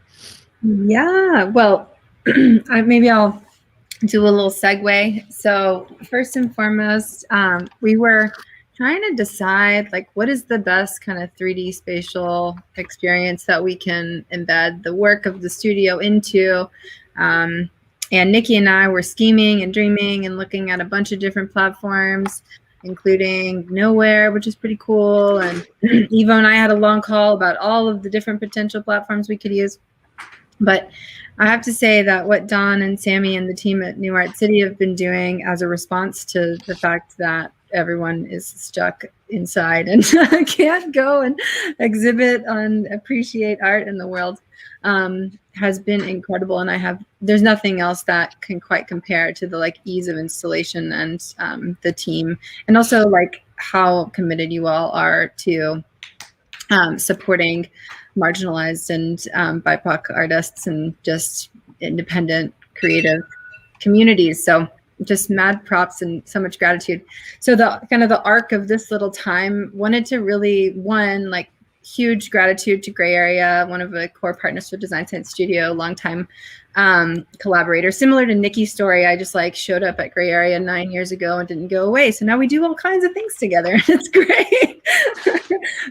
Yeah, well, maybe I'll do a little segue. So first and foremost, we were trying to decide like what is the best kind of 3D spatial experience that we can embed the work of the studio into. And Nikki and I were scheming and dreaming and looking at a bunch of different platforms, including Nowhere, which is pretty cool. And Evo and I had a long call about all of the different potential platforms we could use. But I have to say that what Don and Sammy and the team at New Art City have been doing as a response to the fact that everyone is stuck inside and can't go and exhibit and appreciate art in the world has been incredible. And there's nothing else that can quite compare to the like ease of installation and the team, and also like how committed you all are to supporting marginalized and BIPOC artists and just independent creative communities. So just mad props and so much gratitude. So the kind of the arc of this little time wanted to really, one, like huge gratitude to Gray Area, one of the core partners for Design Science Studio, longtime collaborator. Similar to Nikki's story, I just like showed up at Gray Area 9 years ago and didn't go away. So now we do all kinds of things together. It's great.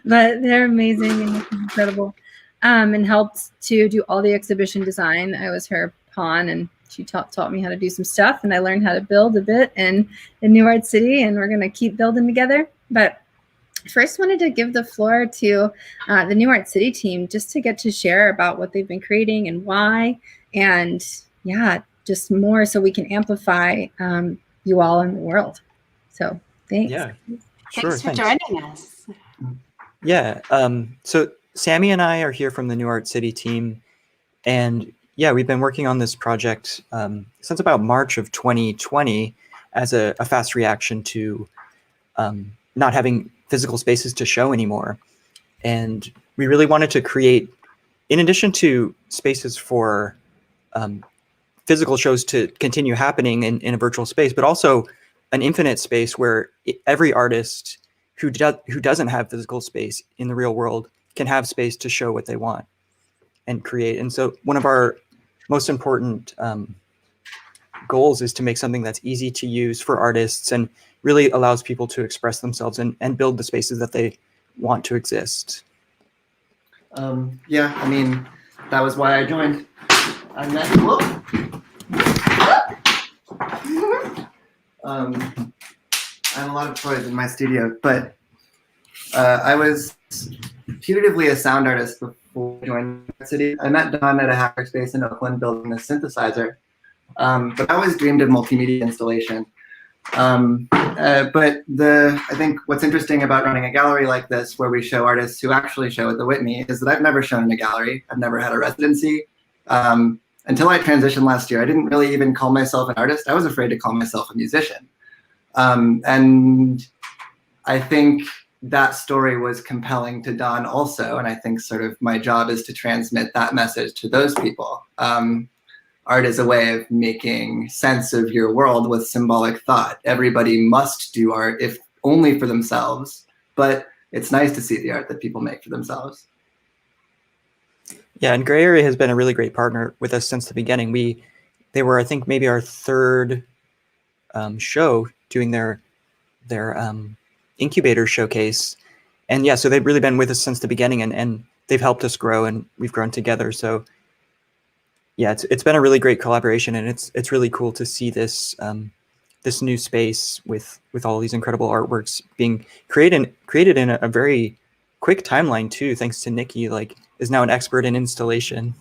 But they're amazing and incredible. And helped to do all the exhibition design. I was her pawn, and she taught me how to do some stuff, and I learned how to build a bit in New Art City, and we're gonna keep building together. But first wanted to give the floor to the New Art City team just to get to share about what they've been creating and why, and yeah, just more so we can amplify you all in the world. So thanks. Yeah, sure. Thanks for joining us. Yeah, so Sammy and I are here from the New Art City team, and yeah, we've been working on this project since about March of 2020 as a fast reaction to not having physical spaces to show anymore. And we really wanted to create, in addition to spaces for physical shows to continue happening in a virtual space, but also an infinite space where every artist who doesn't have physical space in the real world can have space to show what they want and create. And so one of our most important goals is to make something that's easy to use for artists and really allows people to express themselves and build the spaces that they want to exist. Yeah, I mean, that was why I joined. I met, I have a lot of toys in my studio, but I was putatively a sound artist before I joined the city. I met Don at a hackerspace in Oakland building a synthesizer. But I always dreamed of multimedia installation. But I think what's interesting about running a gallery like this, where we show artists who actually show at the Whitney, is that I've never shown in a gallery. I've never had a residency. Until I transitioned last year, I didn't really even call myself an artist. I was afraid to call myself a musician. And I think that story was compelling to Don also. And I think sort of my job is to transmit that message to those people. Art is a way of making sense of your world with symbolic thought. Everybody must do art, if only for themselves, but it's nice to see the art that people make for themselves. Yeah, and Gray Area has been a really great partner with us since the beginning. They were, I think, maybe our third show doing their incubator showcase. And yeah, so they've really been with us since the beginning, and they've helped us grow, and we've grown together. So yeah, it's been a really great collaboration, and it's really cool to see this this new space with all these incredible artworks being created in a very quick timeline too, thanks to Nikki, is now an expert in installation.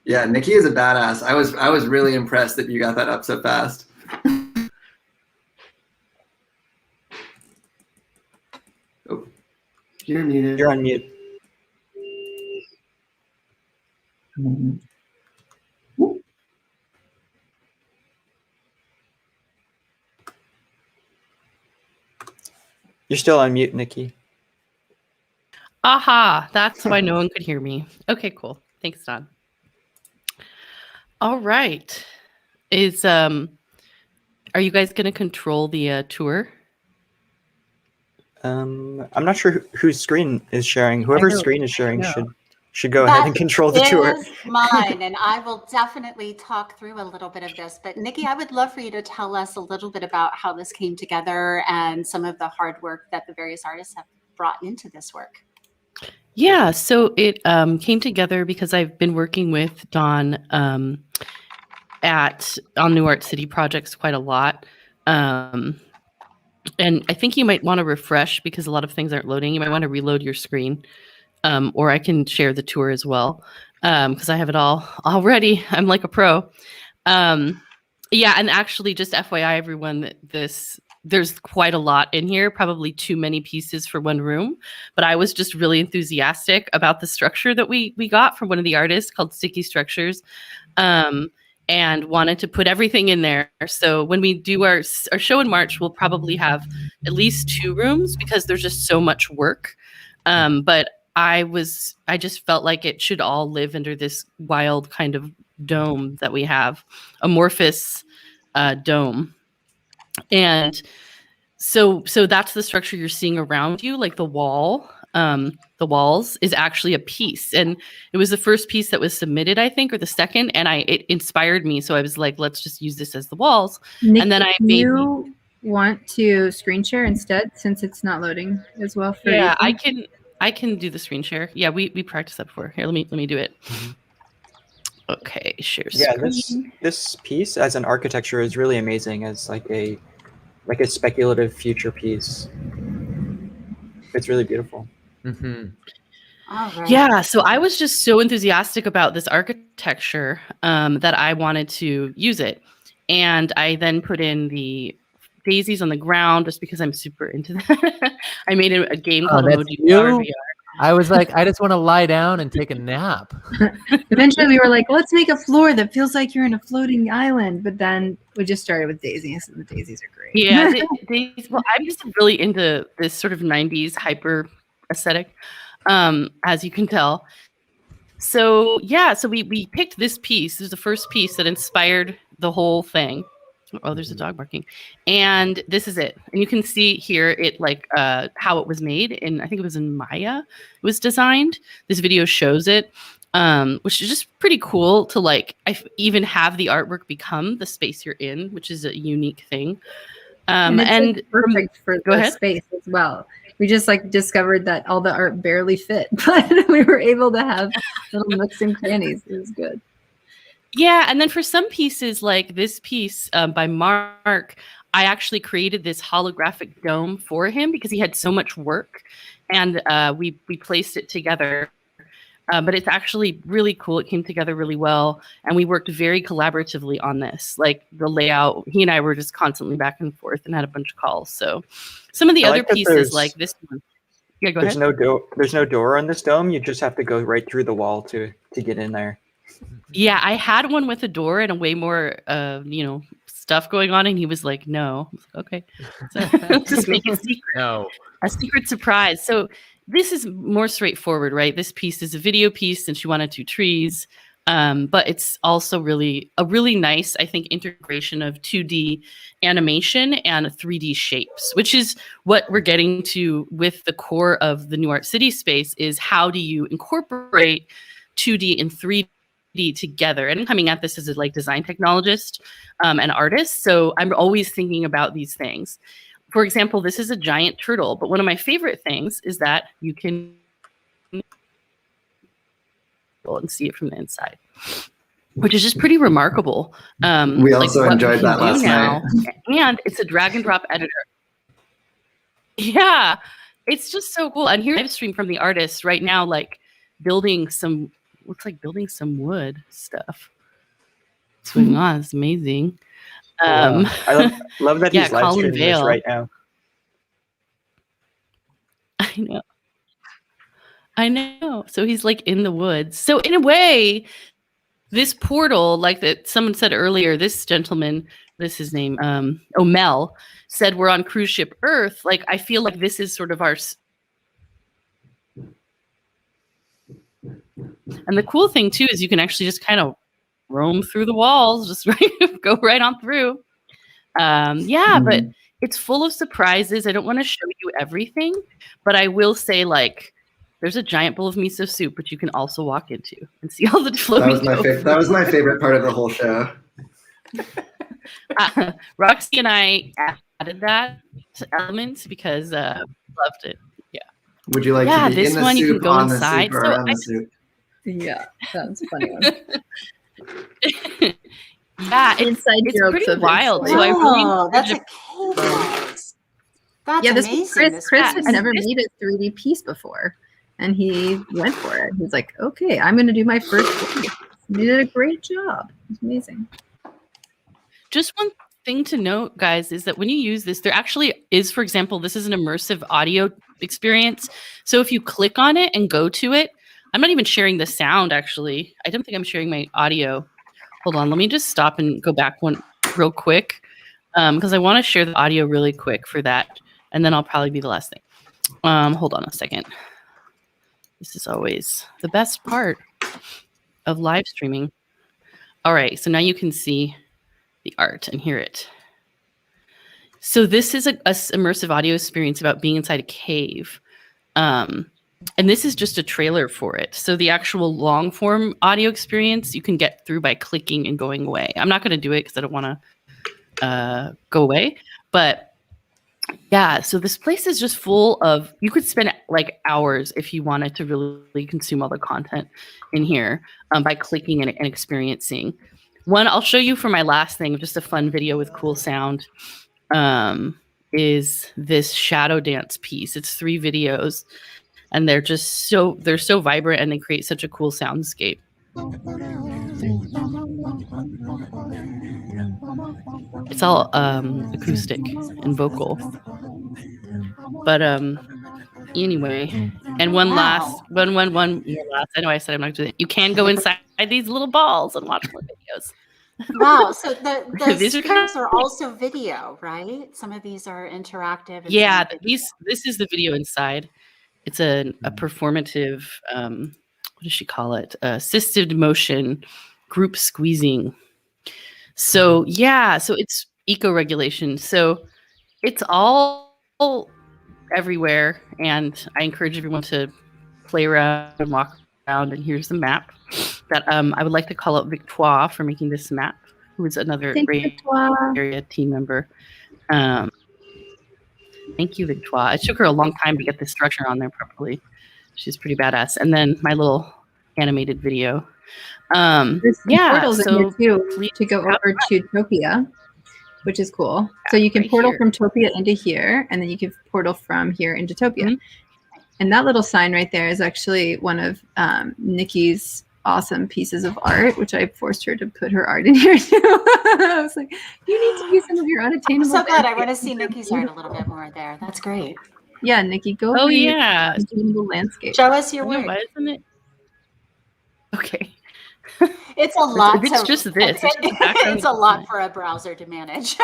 Yeah, Nikki is a badass. I was really impressed that you got that up so fast. Oh, you're muted. You're on mute. You're still on mute, Nikki. Aha, that's why no one could hear me. Okay, cool. Thanks, Don. All right. Are you guys going to control the tour? I'm not sure whose screen is sharing. Whoever's screen is sharing should go ahead and control the That tour. is mine, and I will definitely talk through a little bit of this. But Nikki, I would love for you to tell us a little bit about how this came together and some of the hard work that the various artists have brought into this work. Yeah, so it came together because I've been working with Don on New Art City projects quite a lot. And I think you might want to refresh because a lot of things aren't loading. You might want to reload your screen. Or I can share the tour as well because I have it all already. I'm like a pro. Yeah, and actually, just FYI, everyone, there's quite a lot in here, probably too many pieces for one room. But I was just really enthusiastic about the structure that we got from one of the artists called Sticky Structures, and wanted to put everything in there. So when we do our show in March, we'll probably have at least 2 rooms because there's just so much work. But I just felt like it should all live under this wild kind of dome that we have, amorphous dome. And so that's the structure you're seeing around you, like the wall. The walls is actually a piece, and it was the first piece that was submitted, I think, or the second, and it inspired me. So I was like, let's just use this as the walls. Nikki, and then I do made. You want to screen share instead, since it's not loading as well for you? Yeah, I can do the screen share. Yeah, we practiced that before. Here, let me do it. Okay, share screen. Yeah, this piece as an architecture is really amazing as like a speculative future piece. It's really beautiful. Mm-hmm. All right. Yeah, so I was just so enthusiastic about this architecture that I wanted to use it. And I then put in the daisies on the ground just because I'm super into that. I made a game called Emoji VR. I was like, I just want to lie down and take a nap. Eventually we were like, let's make a floor that feels like you're in a floating island. But then we just started with daisies, and the daisies are great. Yeah, well, I'm just really into this sort of 90s hyper aesthetic, as you can tell. So yeah, so we picked this piece. This is the first piece that inspired the whole thing. Oh, there's a dog barking. And this is it. And you can see here it how it was made in, I think it was in Maya. It was designed. This video shows it, which is just pretty cool to even have the artwork become the space you're in, which is a unique thing. And perfect for the space as well. We just discovered that all the art barely fit, but we were able to have little nooks and crannies. It was good. Yeah, and then for some pieces, like this piece by Mark, I actually created this holographic dome for him because he had so much work. and we placed it together. But it's actually really cool. It came together really well, and we worked very collaboratively on this. Like the layout, he and I were just constantly back and forth and had a bunch of calls. So some of the other pieces, like this one. Yeah, go ahead. There's no door on this dome. You just have to go right through the wall to get in there. Yeah, I had one with a door and a way more, stuff going on, and he was like, "No." I was like, okay, so just make it secret. No, a secret surprise. So this is more straightforward, right? This piece is a video piece, and she wanted 2 trees, but it's also really nice, I think, integration of 2D animation and 3D shapes, which is what we're getting to with the core of the New Art City space. Is how do you incorporate 2D and 3D together? And I'm coming at this as a design technologist and artist, so I'm always thinking about these things. For example, this is a giant turtle, but one of my favorite things is that you can and see it from the inside, which is just pretty remarkable. We also enjoyed that last night. And it's a drag and drop editor. Yeah, it's just so cool. And here's a live stream from the artist right now, building some, looks like building some wood stuff. What's going on? It's amazing. I love that he's live streaming this right now. I know. So he's in the woods. So in a way, this portal, that someone said earlier, this gentleman, this is his name, Mel, said we're on cruise ship Earth. I feel like this is sort of our. And the cool thing too is you can actually just kind of roam through the walls, just go right on through. But it's full of surprises. I don't want to show you everything, but I will say there's a giant bowl of miso soup, which you can also walk into and see all the floating. That was my favorite part of the whole show. Roxy and I added that element because loved it. Yeah. Would you like to be this in the one soup, you can go on inside. the soup, or around the soup? Yeah, sounds funny. Yeah, it's pretty wild. So I really that's a cadence. That's amazing. Chris had never made a 3D piece before, and he went for it. He's like, okay, I'm going to do my first one. He did a great job. It's amazing. Just one thing to note, guys, is that when you use this, there actually is, for example, this is an immersive audio experience. So if you click on it and go to it, I'm not even sharing the sound, actually. I don't think I'm sharing my audio. Hold on, let me just stop and go back one real quick because I want to share the audio really quick for that, and then I'll probably be the last thing. Hold on a second. This is always the best part of live streaming. All right, so now you can see the art and hear it. So this is a immersive audio experience about being inside a cave. And this is just a trailer for it. So the actual long form audio experience you can get through by clicking and going away. I'm not going to do it because I don't want to go away. But yeah, so this place is just full of, you could spend hours if you wanted to really consume all the content in here by clicking and experiencing. One I'll show you for my last thing, just a fun video with cool sound, is this shadow dance piece. It's 3 videos. And they're just so vibrant, and they create such a cool soundscape. It's all acoustic and vocal. But anyway, and one last. I know I said I'm not doing it. You can go inside these little balls and watch more videos. Wow, so the These are also video, right? Some of these are interactive. Yeah, this is the video inside. It's a performative, what does she call it? Assisted motion group squeezing. So yeah, so it's eco-regulation. So it's all everywhere. And I encourage everyone to play around and walk around. And here's the map that I would like to call out Victoire for making this map, who is another great area team member. Thank you, Victoire. It took her a long time to get the structure on there properly. She's pretty badass. And then my little animated video. There's portals in here too to go over to Topia, which is cool. So you can portal from Topia into here, and then you can portal from here into Topia. And that little sign right there is actually one of Nikki's awesome pieces of art, which I forced her to put her art in here too. I was like, you need to do some of your I'm unattainable. so glad. I want to see Nikki's art a little bit more there. That's great. Yeah, Nikki, go. Oh yeah, unattainable landscape. Show us your Yeah, work. why isn't it? Okay. It's a lot. If it's just this, it's a lot for a browser to manage.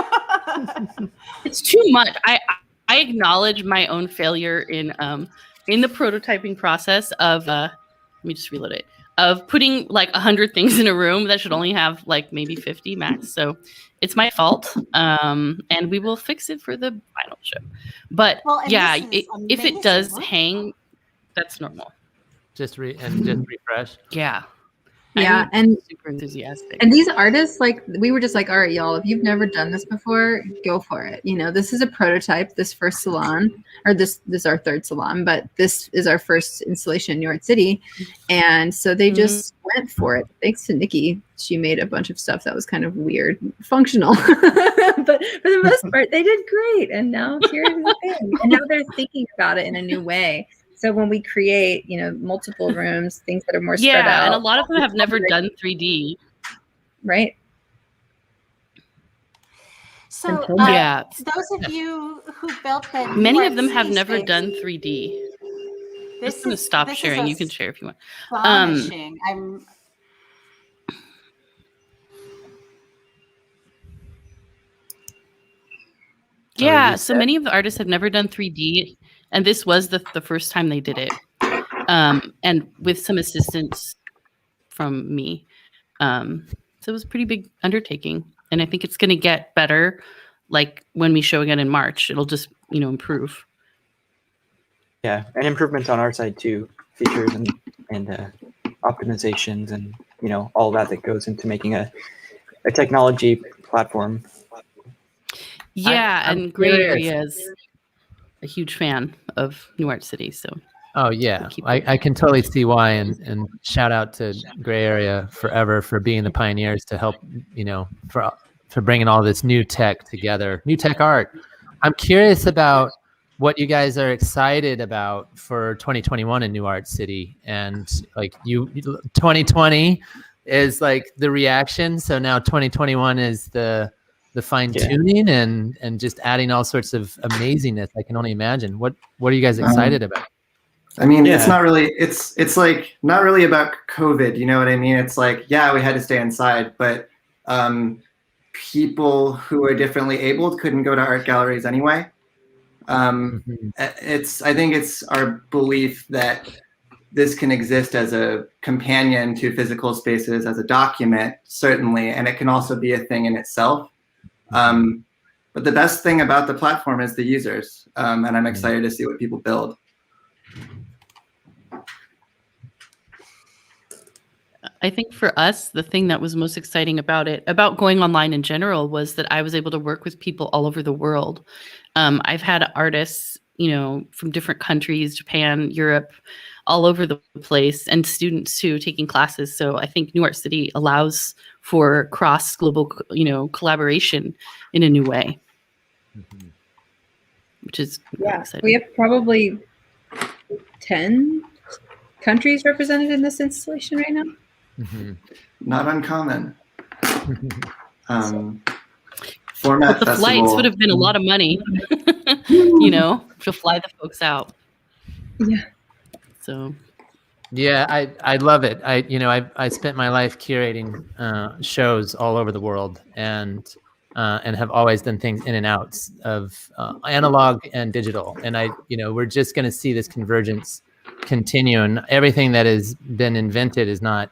It's too much. I acknowledge my own failure in the prototyping process of let me just reload it, of putting like 100 things in a room that should only have like maybe 50 max. So it's my fault, and we will fix it for the final show. But yeah, if it does hang, that's normal. Just refresh. Yeah. Yeah, and super enthusiastic. And these artists, like, we were just like, all right, y'all, if you've never done this before, go for it. You know, this is a prototype, this first salon, or this is our third salon, but this is our first installation in New York City. And so they just went for it. Thanks to Nikki, she made a bunch of stuff that was kind of weird, functional. But for the most part, they did great. And now here's the thing. And now they're thinking about it in a new way. So when we create, you know, multiple rooms, things that are more spread out. Yeah, and a lot of them have never done 3D. Right. So yeah, those of you who built the many of them have never done 3D. This I'm going to stop sharing. You can share if you want. Astonishing. Yeah, so many of the artists have never done 3D, and this was the first time they did it, and with some assistance from me. So it was a pretty big undertaking, and I think it's going to get better. Like when we show again in March, it'll just improve. Yeah, and improvements on our side too, features and optimizations, and all that goes into making a technology platform. Yeah, and Gray Area is a huge fan of New Art City, so. Oh yeah, I can totally see why, and shout out to Gray Area forever for being the pioneers to help, for bringing all this new tech together, new tech art. I'm curious about what you guys are excited about for 2021 in New Art City, and like 2020 is like the reaction, so now 2021 is the fine tuning and just adding all sorts of amazingness. I can only imagine. What are you guys excited about? I mean, it's not really, it's like not really about COVID. You know what I mean? It's like, yeah, we had to stay inside, but people who are differently abled couldn't go to art galleries anyway. I think it's our belief that this can exist as a companion to physical spaces, as a document, certainly, and it can also be a thing in itself. But the best thing about the platform is the users, and I'm excited to see what people build. I think for us, the thing that was most exciting about it, about going online in general, was that I was able to work with people all over the world. I've had artists, from different countries, Japan, Europe, all over the place, and students too, taking classes. So I think New Art City allows for cross global, collaboration in a new way, which is exciting. We have probably 10 countries represented in this installation right now. Not uncommon. Format the festival. Flights would have been a lot of money, to fly the folks out. Yeah. So. Yeah, I love it. I spent my life curating shows all over the world, and have always done things in and outs of analog and digital. And we're just going to see this convergence continue, and everything that has been invented is not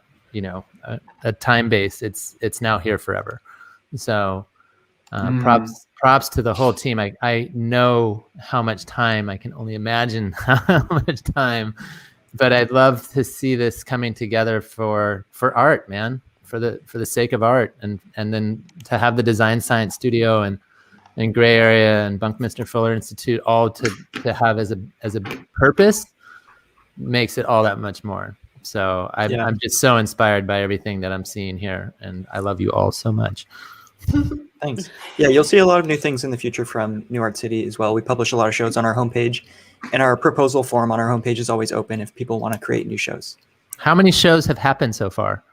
a time base. It's now here forever. So props to the whole team. I know how much time, I can only imagine how much time, but I'd love to see this coming together for art, man, for the sake of art, and then to have the Design Science Studio and Gray Area and Buckminster Fuller Institute all to have as a purpose makes it all that much more. So I'm just so inspired by everything that I'm seeing here, and I love you all so much. Thanks. Yeah, you'll see a lot of new things in the future from New Art City as well. We publish a lot of shows on our homepage, and our proposal form on our homepage is always open if people want to create new shows. How many shows have happened so far?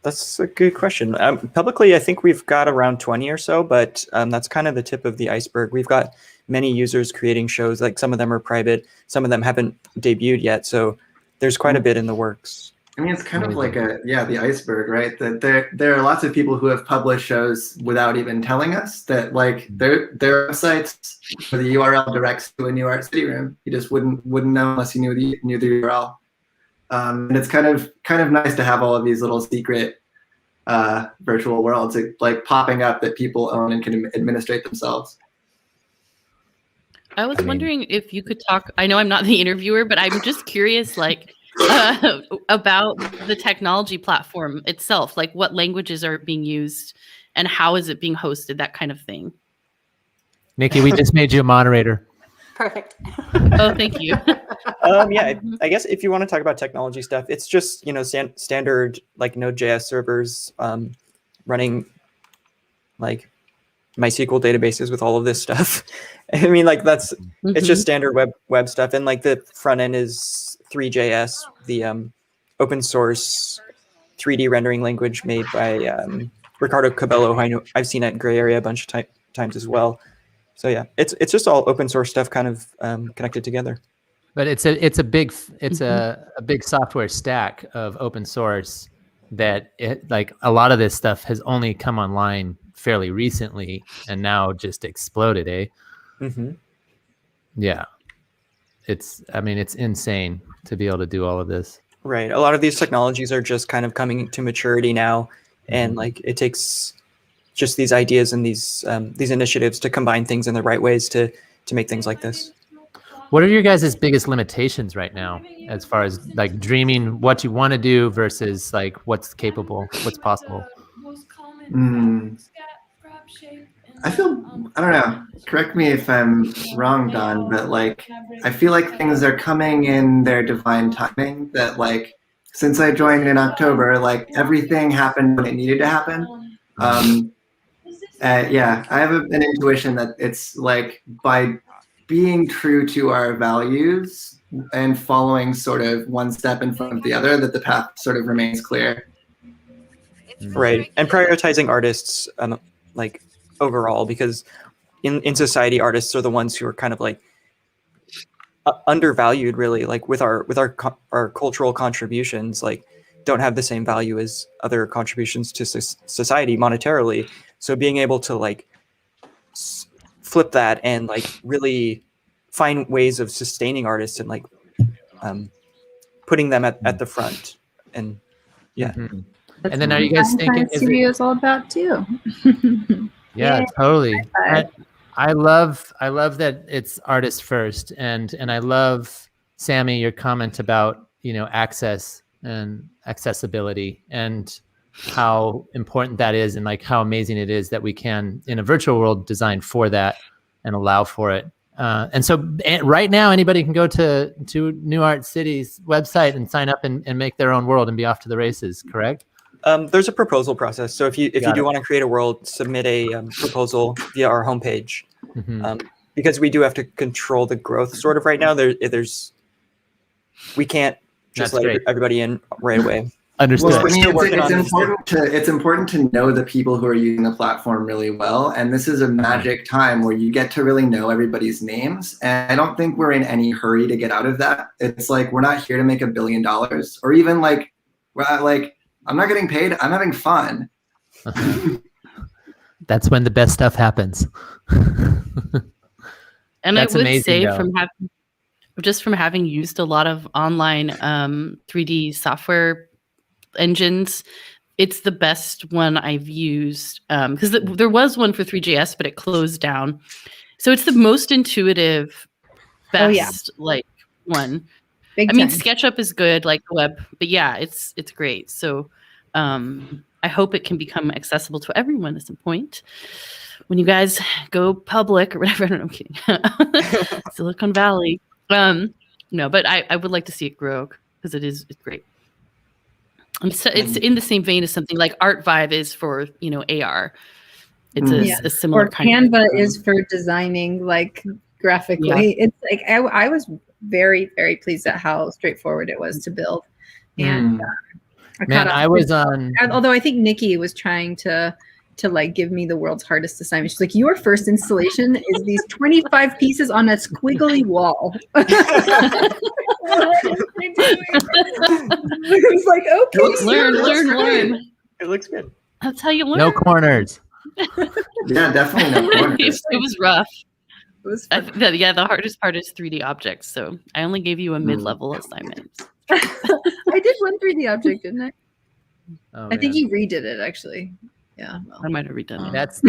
That's a good question. Publicly, I think we've got around 20 or so, but that's kind of the tip of the iceberg. We've got many users creating shows. Like some of them are private, some of them haven't debuted yet. So there's quite a bit in the works. I mean, it's kind of like the iceberg, right? That there are lots of people who have published shows without even telling us that, like, their websites where the URL directs to a New Art City room. You just wouldn't know unless you knew the URL. And it's kind of nice to have all of these little secret virtual worlds like popping up that people own and can administrate themselves. I was wondering if you could talk. I know I'm not the interviewer, but I'm just curious, like, about the technology platform itself. Like, what languages are being used, and how is it being hosted? That kind of thing. Nikki, we just made you a moderator. Perfect. Oh, thank you. Yeah, I guess if you want to talk about technology stuff, it's just, standard like Node.js servers running like MySQL databases with all of this stuff. I mean, like it's just standard web stuff, and like the front end is 3JS, the open source 3D rendering language made by Ricardo Cabello, who I've seen at Gray Area a bunch of times as well. So yeah, it's just all open source stuff kind of connected together. But it's a big software stack of open source that like a lot of this stuff has only come online fairly recently and now just exploded, eh? Mm-hmm. Yeah. It's insane to be able to do all of this. Right. A lot of these technologies are just kind of coming to maturity now, and like it takes just these ideas and these initiatives to combine things in the right ways to make things like this. What are your guys' biggest limitations right now, as far as like dreaming what you want to do versus like what's capable, what's possible? I don't know, correct me if I'm wrong, Don, but like, I feel like things are coming in their divine timing, that like, since I joined in October, like everything happened when it needed to happen. Yeah, I have an intuition that it's like by being true to our values and following sort of one step in front of the other, that the path sort of remains clear. Right, and prioritizing artists like overall, because in society, artists are the ones who are kind of like undervalued, really, like with our cultural contributions, like don't have the same value as other contributions to society monetarily. So being able to like flip that and like really find ways of sustaining artists and like putting them at the front, and yeah. Mm-hmm. And then are you guys thinking studio is all about too? Yeah, totally. I love that it's artist first, and I love, Sammy, your comment about access and accessibility and how important that is, and like how amazing it is that we can in a virtual world design for that and allow for it. And so right now anybody can go to New Art City's website and sign up and make their own world and be off to the races, correct? There's a proposal process. So if you do want to create a world, submit a proposal via our homepage. Mm-hmm. Because we do have to control the growth sort of right now. We can't just let everybody in right away. Understood. Well, I mean, it's important to know the people who are using the platform really well, and this is a magic time where you get to really know everybody's names. And I don't think we're in any hurry to get out of that. It's like we're not here to make $1 billion, or even like I'm not getting paid. I'm having fun. That's when the best stuff happens. And That's I would amazing, say though. from having used a lot of online 3D software engines, it's the best one I've used, because there was one for 3JS, but it closed down. So it's the most intuitive, best like one. Big I mean, time. SketchUp is good, like the web, but yeah, it's great. So I hope it can become accessible to everyone at some point. When you guys go public or whatever, I don't know, I'm kidding. Silicon Valley. No, but I would like to see it grow because it's great. It's in the same vein as something like Art Vibe is for, AR. It's a similar or kind Canva of is for designing like graphically. It's like I was very, very pleased at how straightforward it was to build. And I was on, although I think Nikki was trying to like give me the world's hardest assignment. She's like, your first installation is these 25 pieces on a squiggly wall. What am I doing? I was like, okay. Learn. It looks good. That's how you learn. no corners. Yeah, definitely no corners. It was rough. It was the hardest part is 3D objects. So I only gave you a mid-level assignment. I did one 3D object, didn't I? Oh, I think you redid it actually. Yeah, well. I might have redone it. That's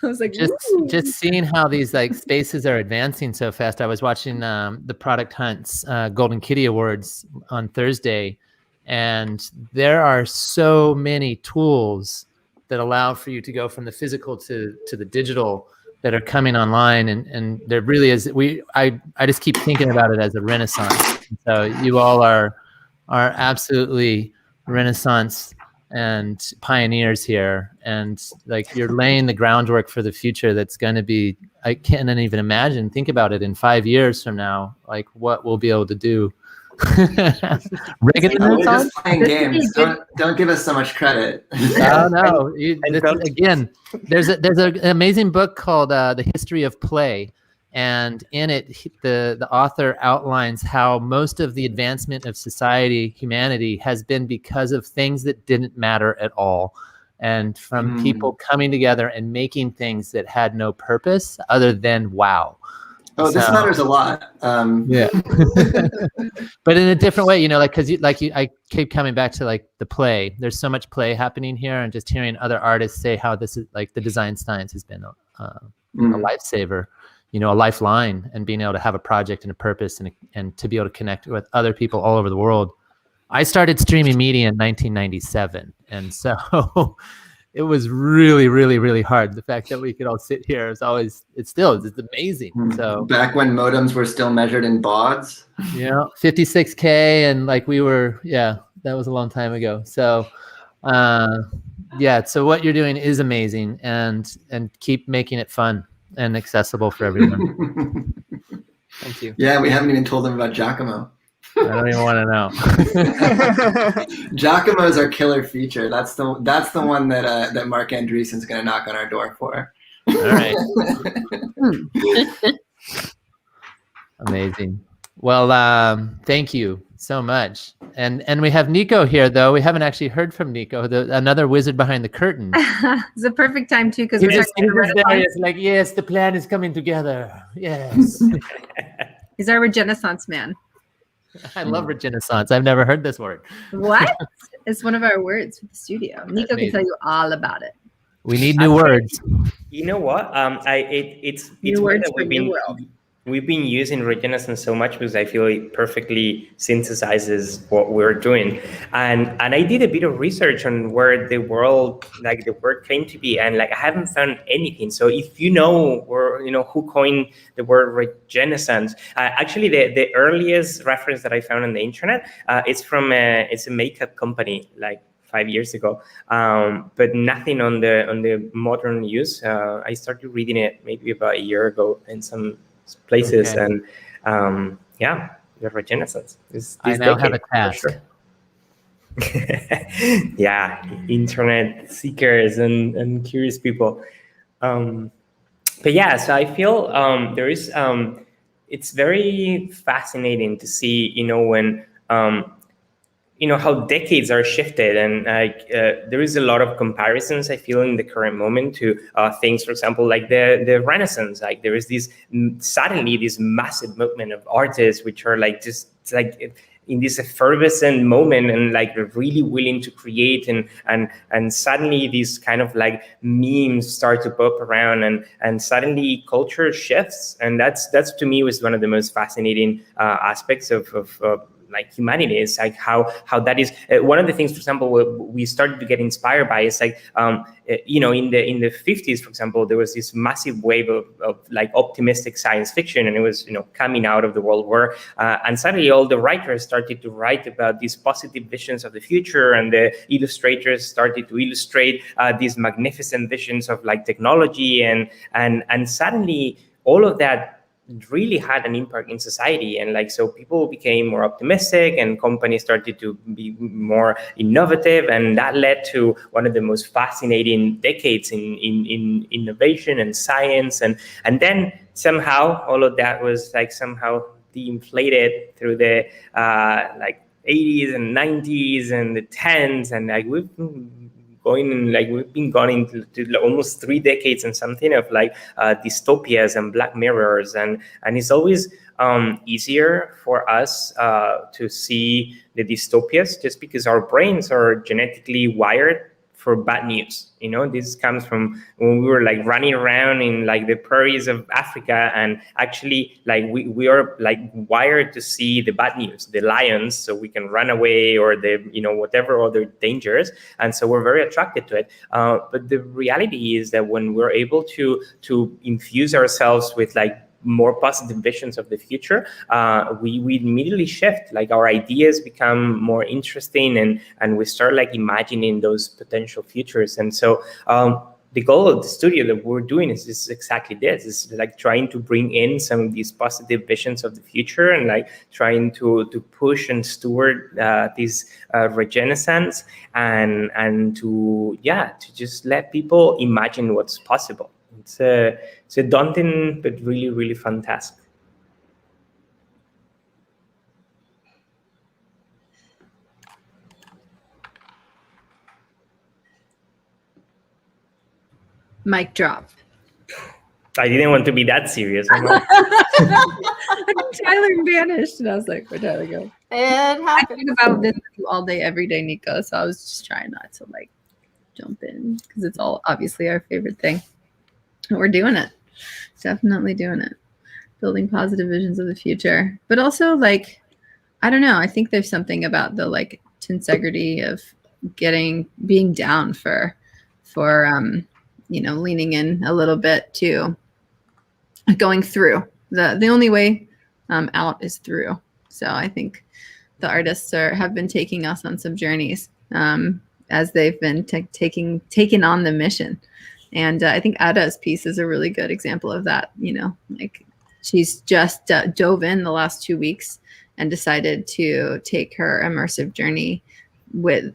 I was like, just seeing how these like spaces are advancing so fast. I was watching the Product Hunt's Golden Kitty Awards on Thursday, and there are so many tools that allow for you to go from the physical to the digital that are coming online, and there really is. I just keep thinking about it as a renaissance. So you all are absolutely renaissance and pioneers here, and like you're laying the groundwork for the future that's going to be, I can't even imagine. Think about it in 5 years from now, like what we'll be able to do. We're just playing games. Don't give us so much credit. No. Again, there's an amazing book called The History of Play, and in it, the author outlines how most of the advancement of society, humanity, has been because of things that didn't matter at all, and from people coming together and making things that had no purpose other than wow. Oh, this matters a lot. Yeah, but in a different way, because I keep coming back to like the play. There's so much play happening here, and just hearing other artists say how this is like the design science has been a lifesaver, a lifeline, and being able to have a project and a purpose and to be able to connect with other people all over the world. I started streaming media in 1997, and so. It was really, really, really hard. The fact that we could all sit here it's amazing. So back when modems were still measured in bauds. 56K, and like that was a long time ago. So so what you're doing is amazing, and keep making it fun and accessible for everyone. Thank you. Yeah, we haven't even told them about Giacomo. I don't even want to know. Giacomo's our killer feature. That's the one that Mark Andreessen's going to knock on our door for. All right. Amazing. Well, thank you so much. And we have Nico here, though. We haven't actually heard from Nico, another wizard behind the curtain. It's a perfect time too, because we're talking about it's like, yes, the plan is coming together. Yes. He's our Renaissance man. I love Renaissance. I've never heard this word. What? It's one of our words for the studio. Nico can tell you all about it. We need new words. You know what? It's new words for new world. We've been using Renaissance so much because I feel it perfectly synthesizes what we're doing. And I did a bit of research on where the word came to be, and I haven't found anything. So if you know who coined the word Renaissance, actually the earliest reference that I found on the internet, it's a makeup company 5 years ago, but nothing on the modern use. I started reading it maybe about a year ago in some places, and the Renaissance. I now have a task. Sure. Yeah, internet seekers and curious people. But yeah, so I feel there is. It's very fascinating to see, when. How decades are shifted, and there is a lot of comparisons I feel in the current moment to things, for example, like the Renaissance. There is suddenly this massive movement of artists which are in this effervescent moment and really willing to create, and suddenly these kind of memes start to pop around, and suddenly culture shifts, and that's to me was one of the most fascinating aspects of like humanity. It's like how that is one of the things, for example, we started to get inspired by is like you know, in the 50s, for example, there was this massive wave of like optimistic science fiction, and it was, you know, coming out of the World War, and suddenly all the writers started to write about these positive visions of the future, and the illustrators started to illustrate these magnificent visions of like technology, and suddenly all of that really had an impact in society. And like, so people became more optimistic, and companies started to be more innovative, and that led to one of the most fascinating decades in innovation and science. And then somehow all of that was like somehow de-inflated through the like 80s and 90s and the 10s, and like we've been going into almost 3 decades and something of like dystopias and black mirrors, and it's always easier for us to see the dystopias just because our brains are genetically wired for bad news. You know, this comes from when we were like running around in like the prairies of Africa, and actually like we are like wired to see the bad news, the lions, so we can run away, or the, you know, whatever other dangers, and so we're very attracted to it. But the reality is that when we're able to infuse ourselves with like more positive visions of the future, we immediately shift. Like our ideas become more interesting, and we start like imagining those potential futures. And so the goal of the studio that we're doing is exactly this. It's like trying to bring in some of these positive visions of the future, and like trying to push and steward this regenesis, and to just let people imagine what's possible. It's a daunting but really, really fun task. Mic drop. I didn't want to be that serious. I'm like, Tyler vanished, and I was like, where'd Tyler go? It I happened. think about this with you all day, every day, Nico. So I was just trying not to like jump in, because it's all obviously our favorite thing. And we're doing it. Definitely doing it. Building positive visions of the future. But also, like, I don't know. I think there's something about the like tensegrity of being down for you know, leaning in a little bit to going through. The only way out is through. So I think the artists have been taking us on some journeys as they've been taking on the mission. And I think Ada's piece is a really good example of that. You know, like she's just dove in the last 2 weeks and decided to take her immersive journey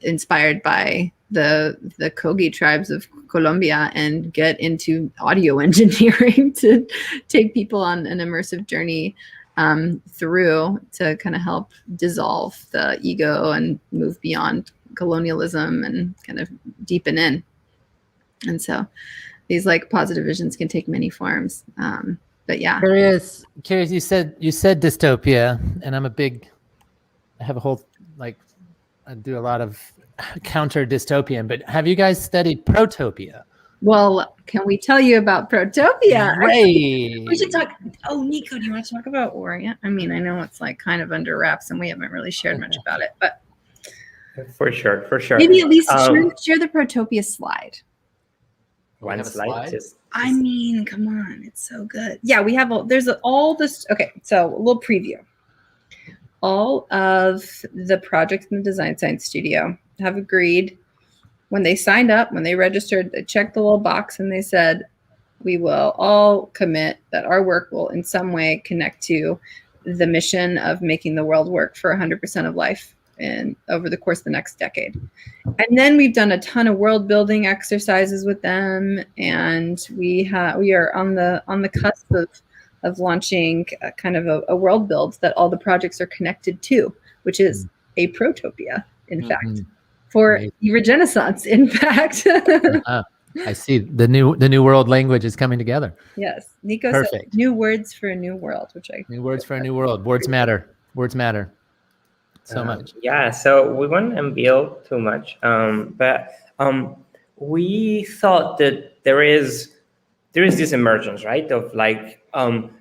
inspired by the Kogi tribes of Colombia and get into audio engineering to take people on an immersive journey through to kind of help dissolve the ego and move beyond colonialism and kind of deepen in. And so these like positive visions can take many forms. But yeah. Curious, you said dystopia, and I have a whole, like, I do a lot of counter dystopian, but have you guys studied protopia? Well, can we tell you about protopia? Great. We should talk. Oh, Nico, do you want to talk about Orient? I mean, I know it's like kind of under wraps and we haven't really shared much about it, but for sure. Maybe at least share the protopia slide. One slide. I mean, come on, it's so good. Yeah, we have all this. Okay, so a little preview. All of the projects in the Design Science Studio have agreed when they signed up, when they registered, they checked the little box and they said, we will all commit that our work will in some way connect to the mission of making the world work for 100% of life and over the course of the next decade. And then we've done a ton of world building exercises with them, and we are on the cusp of launching a kind of a world build that all the projects are connected to, which is a protopia, in fact, for Regenesis, in fact. I see the new world language is coming together. Yes, Nico Perfect. said new words for a new world, new words for a new world. Words matter. Words matter so much. Yeah, so we won't unveil too much, but we thought that there is this emergence, right, of like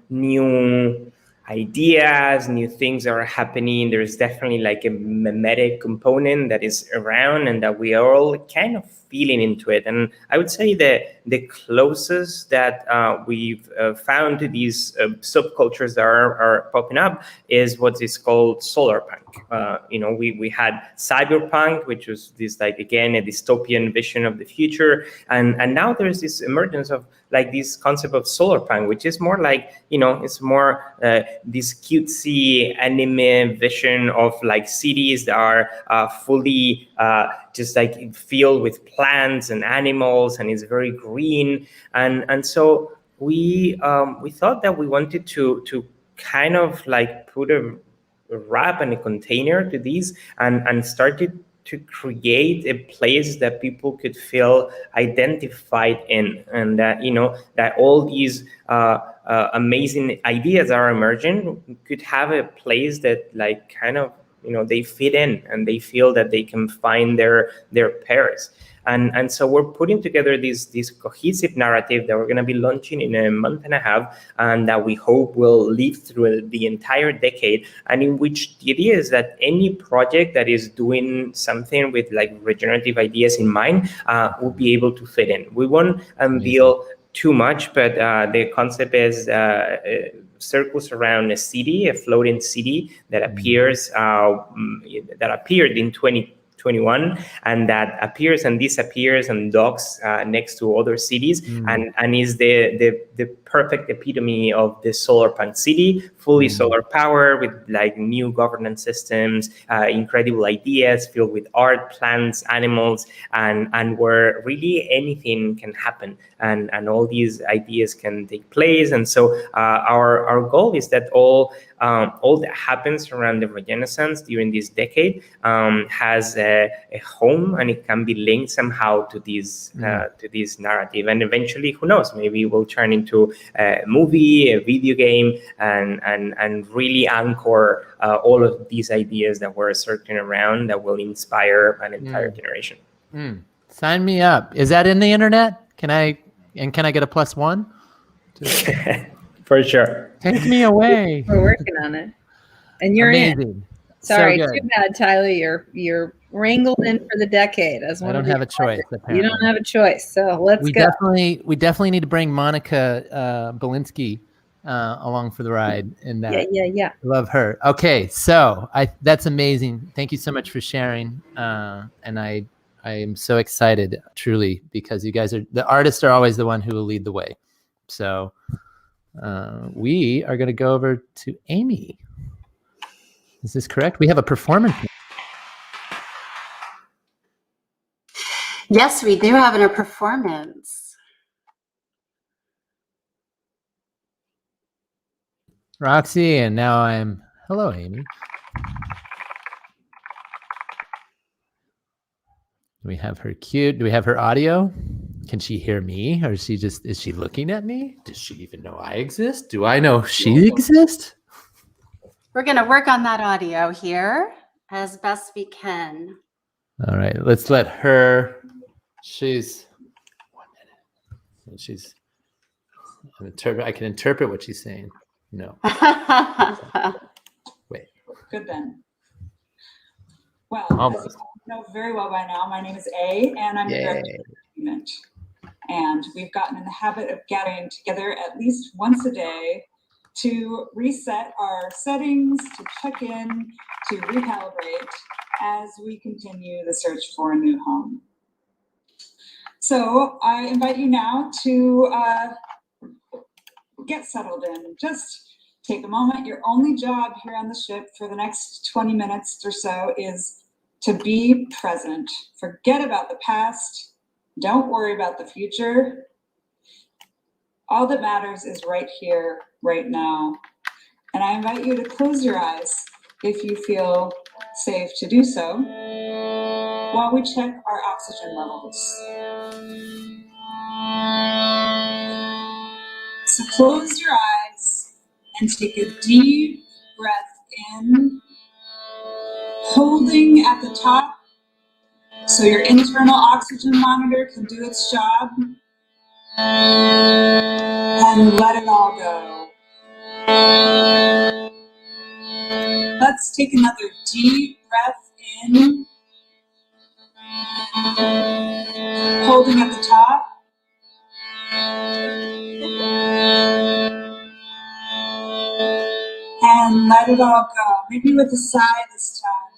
new ideas, new things are happening. There's definitely like a mimetic component that is around and that we are all kind of feeling into it. And I would say that the closest that we've found to these subcultures that are popping up is what is called solar punk. We had cyberpunk, which was this, like, again, a dystopian vision of the future. And now there's this emergence of like this concept of solar punk, which is more like, it's more this cutesy anime vision of like cities that are fully just like filled with plants and animals, and it's very green. And so we thought that we wanted to kind of like put a wrap and a container to these and started to create a place that people could feel identified in, and that that all these amazing ideas that are emerging could have a place that like kind of they fit in and they feel that they can find their pairs. And so we're putting together this cohesive narrative that we're going to be launching in a month and a half, and that we hope will live through the entire decade, and in which the idea is that any project that is doing something with like regenerative ideas in mind will be able to fit in. We won't unveil too much, but the concept is circles around a city, a floating city that appears that appeared in 2021 and that appears and disappears and docks next to other cities, and is the perfect epitome of the solar punk city, fully solar power with like new governance systems, incredible ideas filled with art, plants, animals, and where really anything can happen and all these ideas can take place. And so our goal is that all that happens around the Renaissance during this decade has a home, and it can be linked somehow to this narrative. And eventually, who knows, maybe it will turn into a movie, a video game, and really anchor all of these ideas that we're circling around that will inspire an entire generation. Sign me up. Is that in the internet? Can I get a +1? For sure. Take me away. We're working on it. And you're amazing. In. Sorry, so too bad, Tyler. You're wrangled in for the decade. As one I don't have a choice. Apparently. You don't have a choice. So let's go. We definitely need to bring Monica Belinsky along for the ride in that. Yeah. Love her. Okay, so that's amazing. Thank you so much for sharing. And I am so excited, truly, because you guys the artists are always the one who will lead the way. So we are going to go over to Amy. Is this correct? We have a performance. Yes, we do have a performance. Roxy, and now hello, Amy. Do we have her cute? Do we have her audio? Can she hear me? Or is she looking at me? Does she even know I exist? Do I know she exists? We're going to work on that audio here as best we can. All right, let's let her. She's 1 minute. She's. I can interpret what she's saying. No. Wait. Good then. Well, as you know very well by now, my name is A, and I'm the director of Emergent. And we've gotten in the habit of gathering together at least once a day to reset our settings, to check in, to recalibrate as we continue the search for a new home. So I invite you now to get settled in. Just take a moment. Your only job here on the ship for the next 20 minutes or so is to be present. Forget about the past. Don't worry about the future. All that matters is right here, right now. And I invite you to close your eyes if you feel safe to do so while we check our oxygen levels. So close your eyes and take a deep breath in, holding at the top so your internal oxygen monitor can do its job, and let it all go. Let's take another deep breath in, holding at the top. And let it all go. Maybe with a sigh this time.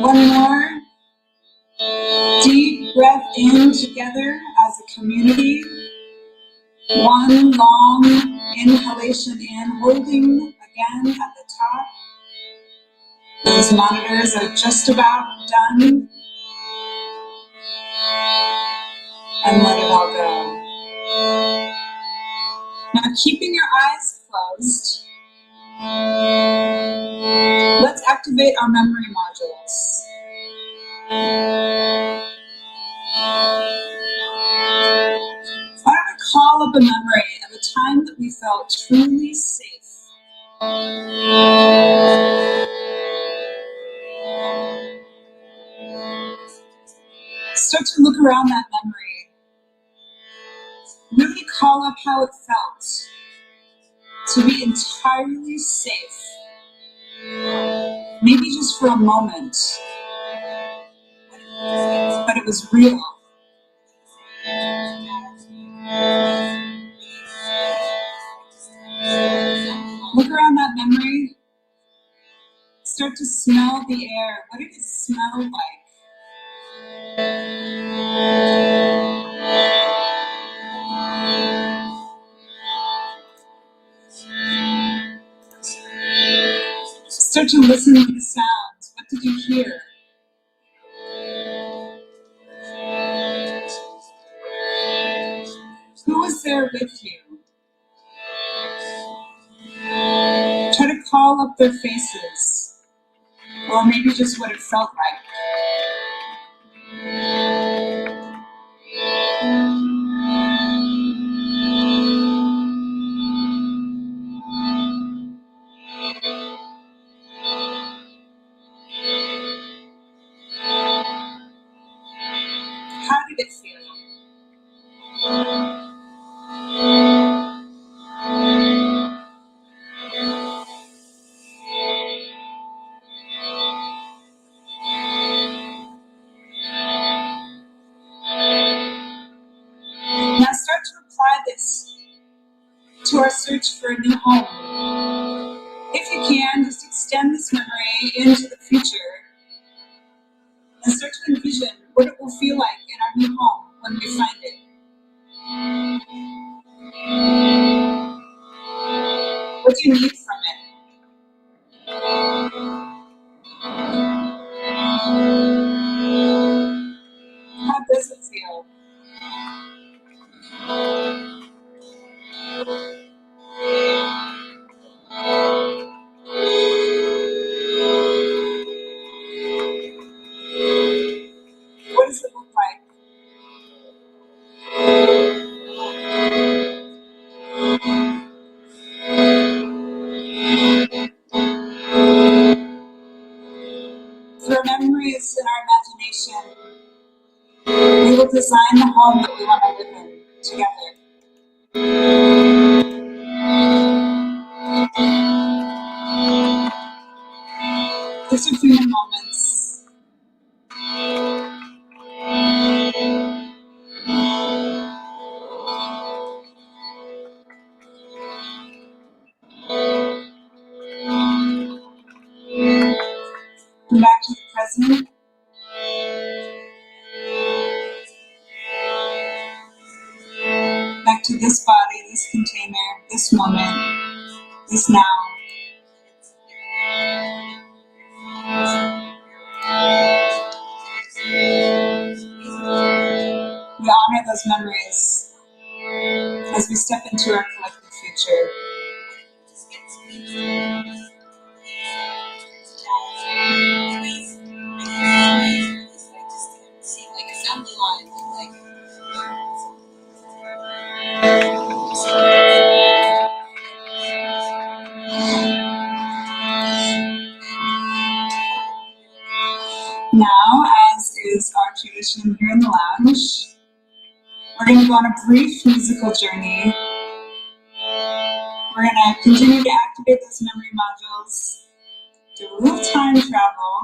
One more. Deep breath in together as a community. One long inhalation in, holding again at the top. Those monitors are just about done. And let it all go. Now, keeping your eyes closed, let's activate our memory modules. I want to call up a memory of a time that we felt truly safe. Start to look around that memory. Really call up how it felt to be entirely safe. Maybe just for a moment. But it was real. Look around that memory. Start to smell the air. What did it smell like? Start to listen to the sounds. What did you hear? Who was there with you? Try to call up their faces, or maybe just what it felt like. How did it feel? Now start to apply this to our search for a new home. If you can, just extend this memory into the future and start to envision what it will feel like in our new home when we find it. What do you need from it? How does it feel? What does it look like? Through our memories and our imagination, we will design the home that we want to live in together. Just a few more moments. Come back to the present. Back to this body, this container, this moment, this now. We honor those memories as we step into our collective future. Now, as is our tradition here in the lounge, We're going to go on a brief musical journey. We're going to continue to activate those memory modules, do a little time travel,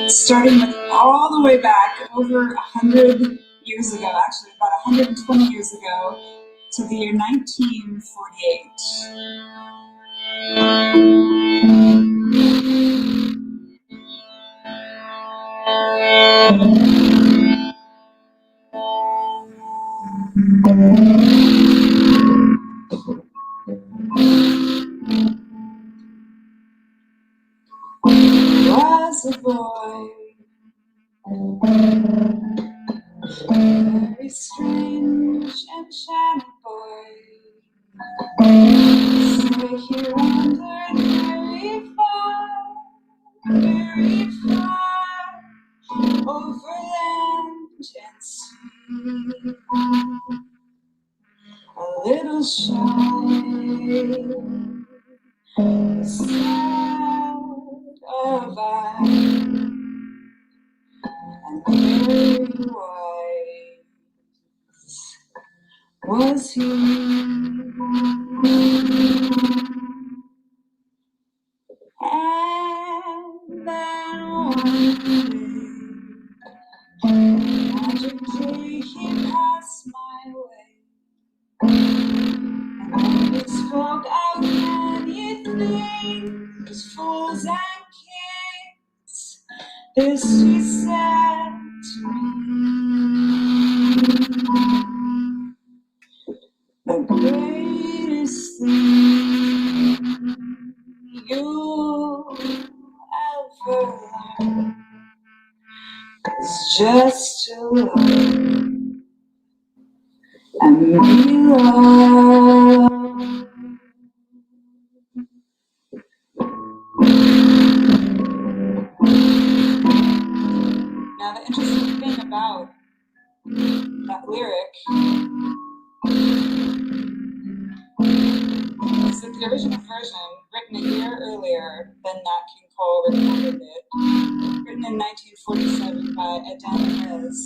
starting with all the way back over 100 years ago, actually about 120 years ago, to the year 1948. Was a boy, very strange, enchanted boy. So he wandered very far, over land and sea. A little shy, sad of eye, and very wise was he. And then one magic day he passed my way, and we spoke of many things, fools and kings. This he said to me: the greatest thing you'll ever learn is just to love and be loved. Now, the interesting thing about that lyric is that the original version, written a year earlier than Nat King Cole recorded it, written in 1947 by Adam Rez,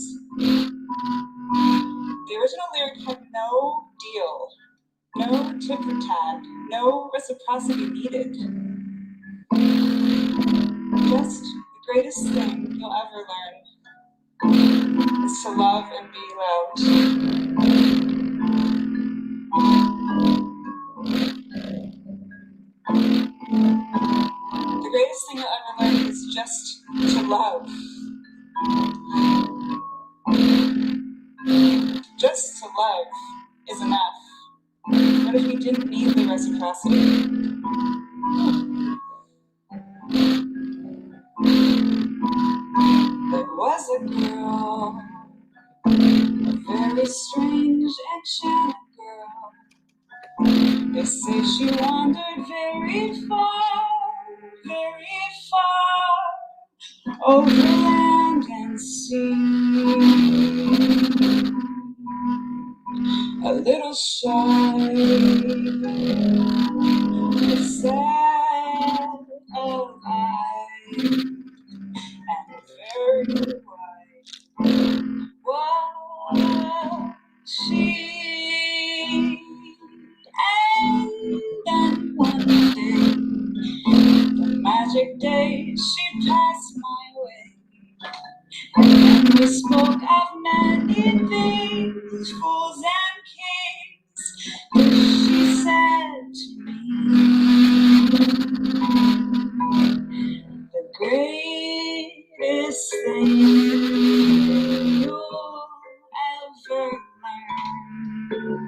the original lyric had no deal, no tit for tat, no reciprocity needed. Just the greatest thing you'll ever learn is to love and be loved. The greatest thing you'll ever learn is just to love. Just to love is enough. What if we didn't need the reciprocity? There was a girl, a very strange, enchanted girl. They say she wandered very far, over land and sea. A little shy, sad of eye, and very wise was she. And then one day, the magic day, she passed my way, and then we spoke of many things, fools and kings. This she said to me: the greatest thing you'll ever learn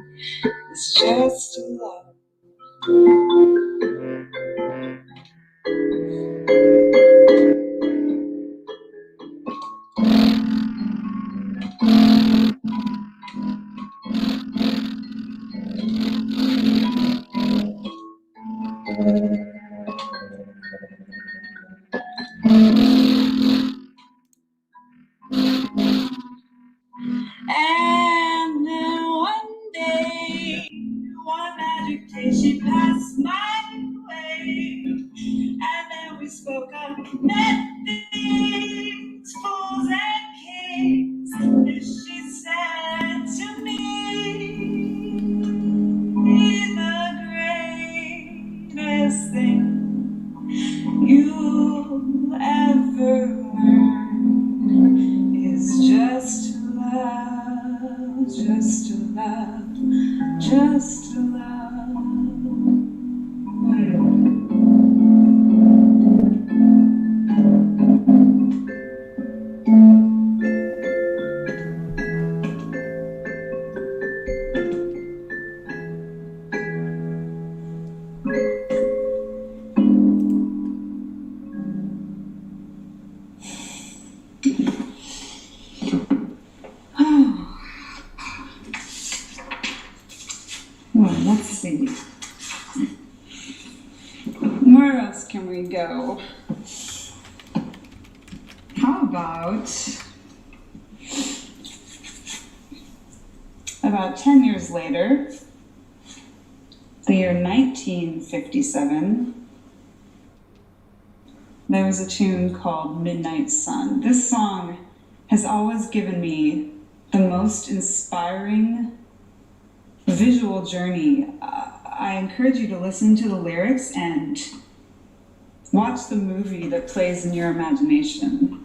is just to love. And then one day, one magic day, she passed my way, and then we spoke of many things, fools and kings. This she said you'll ever learn is just to love, just to love, just to love. Well, let's see. Where else can we go? How about 10 years later, the year 1957, there was a tune called Midnight Sun. This song has always given me the most inspiring visual journey. I encourage you to listen to the lyrics and watch the movie that plays in your imagination.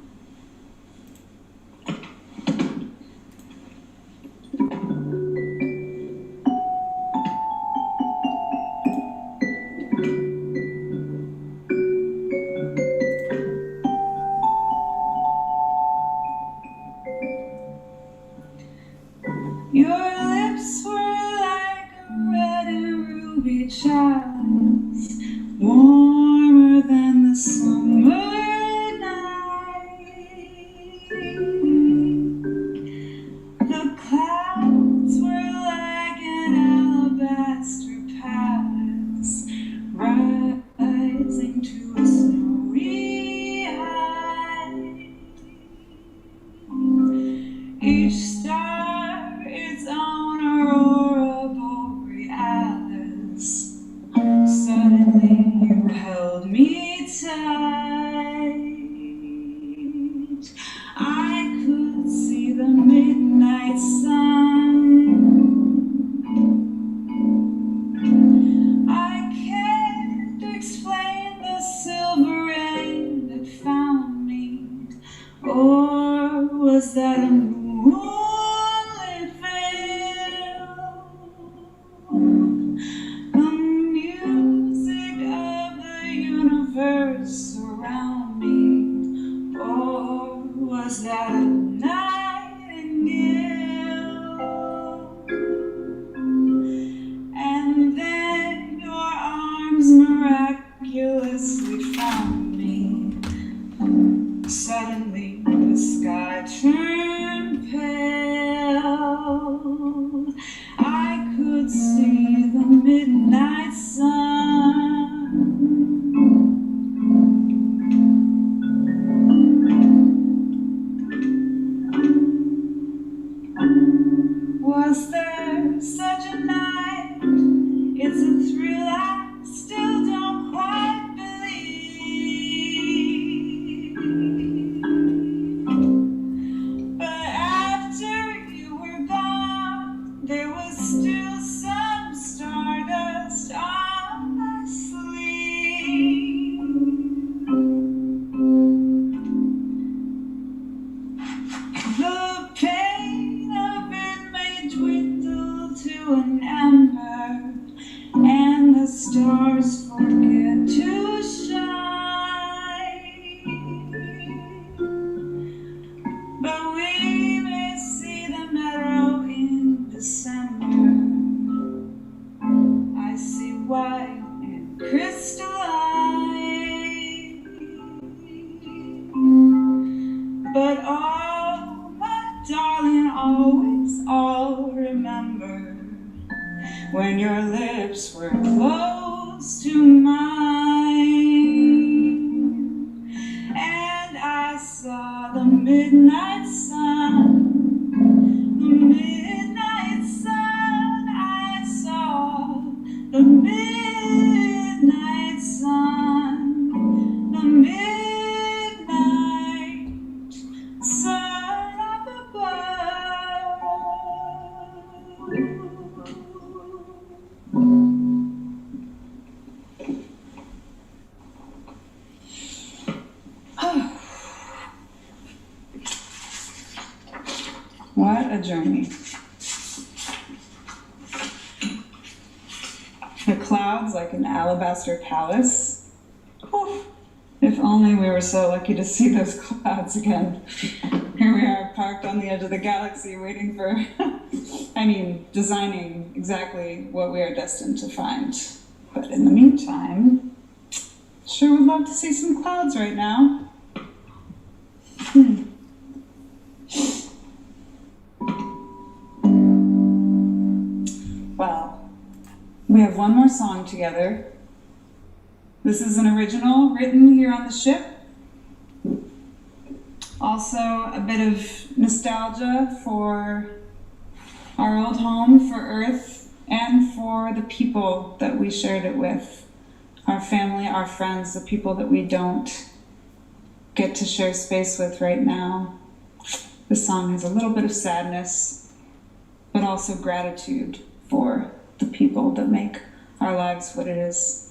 Your lips were like a red and ruby chalice, warmer than the summer night. The clouds were like an alabaster palace, rising to a snowy height. Each star its own aurora borealis. Suddenly you held me tight. I could see the midnight sun. I can't explain the silver rain that found me. Or was that a moonlit veil? The music of the universe around me. Or was that a nightingale? And then your arms miraculously found me. Suddenly the sky turned pale. I could see the midnight sun. Was there such a night? It's a thrill I still don't quite believe. But after you were gone, there was still some stardust on my sleeve. The pain of it may dwindle to an ember, and the stars forget to shine. But we may see the meadow in December. I see white and crystalline. But oh, my darling, always I'll remember when your lips were close to mine, and I saw the midnight sun, the midnight sun, I saw the midnight sun, the midnight sun up above. What a journey. The clouds like an alabaster palace. Whew. If only we were so lucky to see those clouds again. Here we are, parked on the edge of the galaxy, waiting for, designing exactly what we are destined to find. But in the meantime, sure would love to see some clouds right now. Well, we have one more song together. This is an original written here on the ship. Also a bit of nostalgia for our old home, for Earth, and for the people that we shared it with. Our family, our friends, the people that we don't get to share space with right now. This song has a little bit of sadness, but also gratitude for the people that make our lives what it is.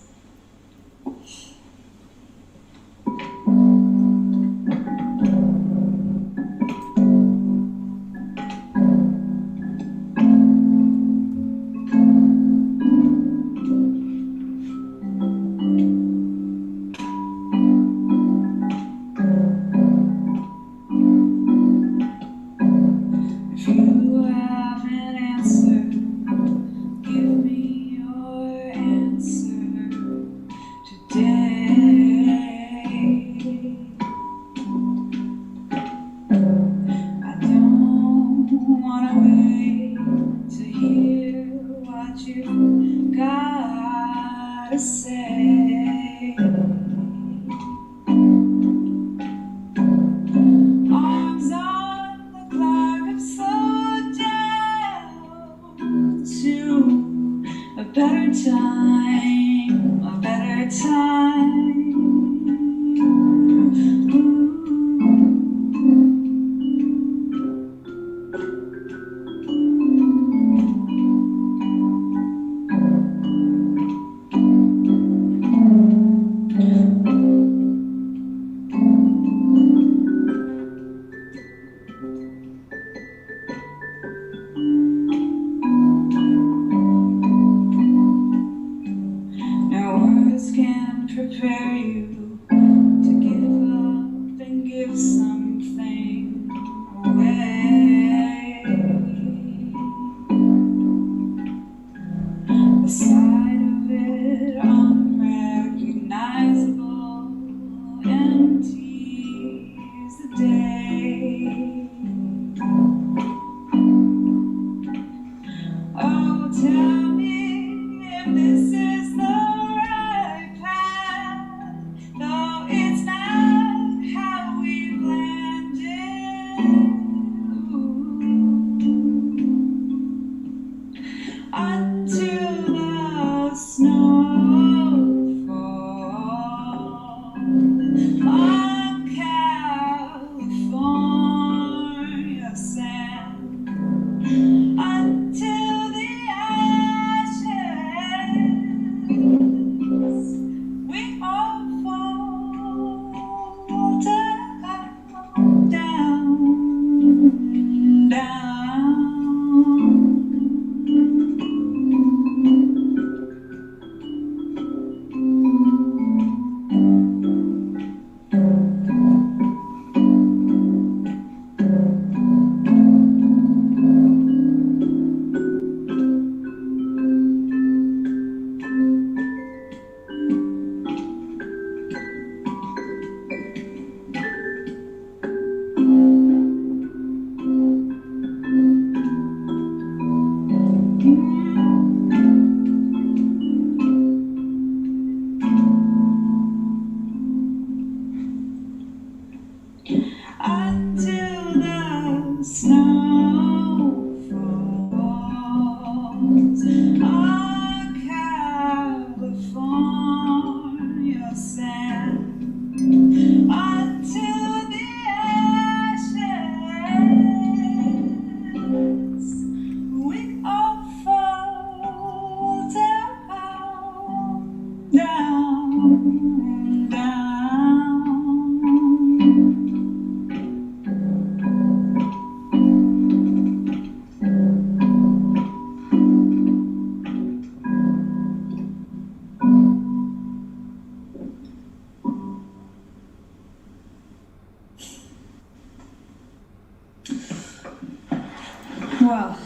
Well,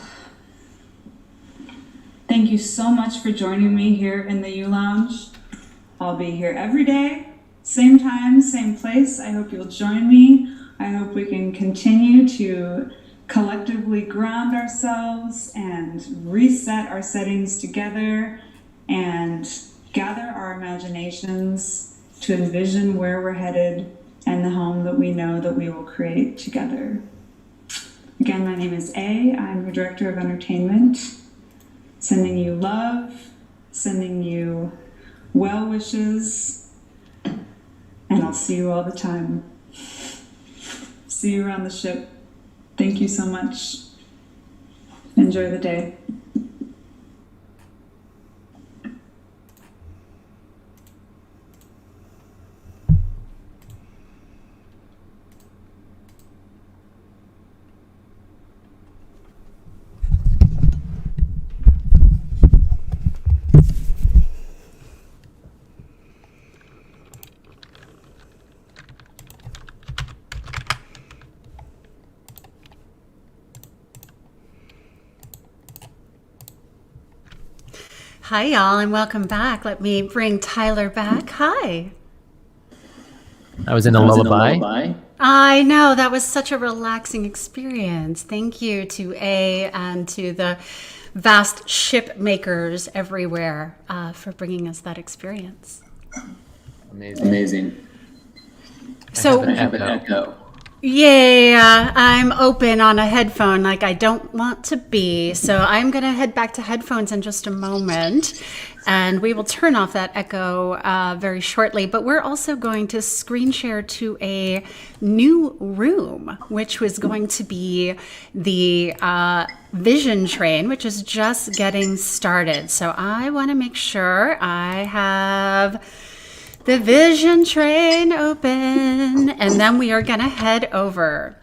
thank you so much for joining me here in the U Lounge. I'll be here every day, same time, same place. I hope you'll join me. I hope we can continue to collectively ground ourselves and reset our settings together and gather our imaginations to envision where we're headed and the home that we know that we will create together. Again, my name is A. I'm your Director of Entertainment. Sending you love, sending you well wishes, and I'll see you all the time. See you around the ship. Thank you so much. Enjoy the day. Hi, y'all, and welcome back. Let me bring Tyler back. Hi. I was in a lullaby. I know, that was such a relaxing experience. Thank you to A and to the vast ship makers everywhere for bringing us that experience. Amazing. So, I have an echo. Yeah, I'm open on a headphone like I don't want to be. So I'm going to head back to headphones in just a moment, and we will turn off that echo very shortly. But we're also going to screen share to a new room, which was going to be the vision train, which is just getting started. So I want to make sure I have the vision train open, and then we are gonna head over.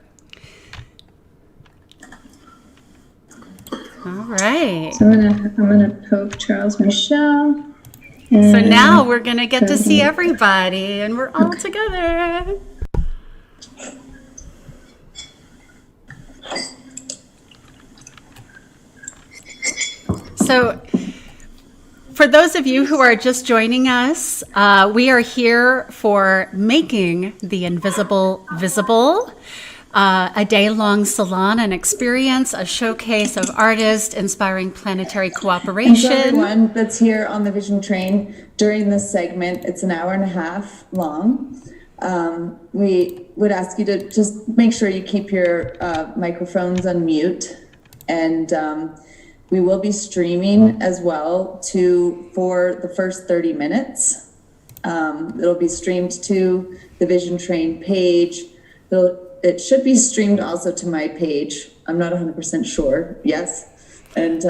All right. So I'm gonna poke Charles Michel. So now we're gonna get to see everybody, and we're all together. So, for those of you who are just joining us, we are here for Making the Invisible Visible, a day-long salon and experience, a showcase of artists inspiring planetary cooperation. And for everyone that's here on the Vision Train during this segment, it's an hour and a half long. We would ask you to just make sure you keep your microphones on mute, and we will be streaming as well for the first 30 minutes. It'll be streamed to the Vision Train page. It should be streamed also to my page. I'm not 100% sure. Yes. And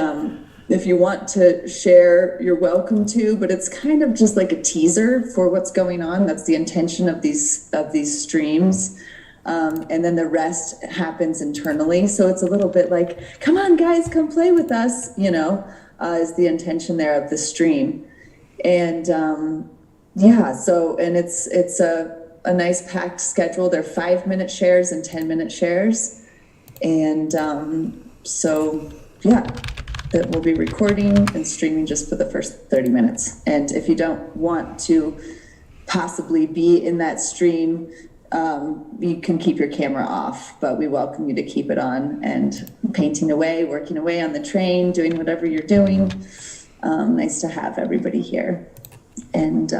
if you want to share, you're welcome to, but it's kind of just like a teaser for what's going on. That's the intention of these streams. And then the rest happens internally. So it's a little bit like, come on, guys, come play with us, is the intention there of the stream. And and it's a nice packed schedule. They're 5-minute shares and 10-minute shares. And that we'll be recording and streaming just for the first 30 minutes. And if you don't want to possibly be in that stream, you can keep your camera off, but we welcome you to keep it on and painting away, working away on the train, doing whatever you're doing. Nice to have everybody here. And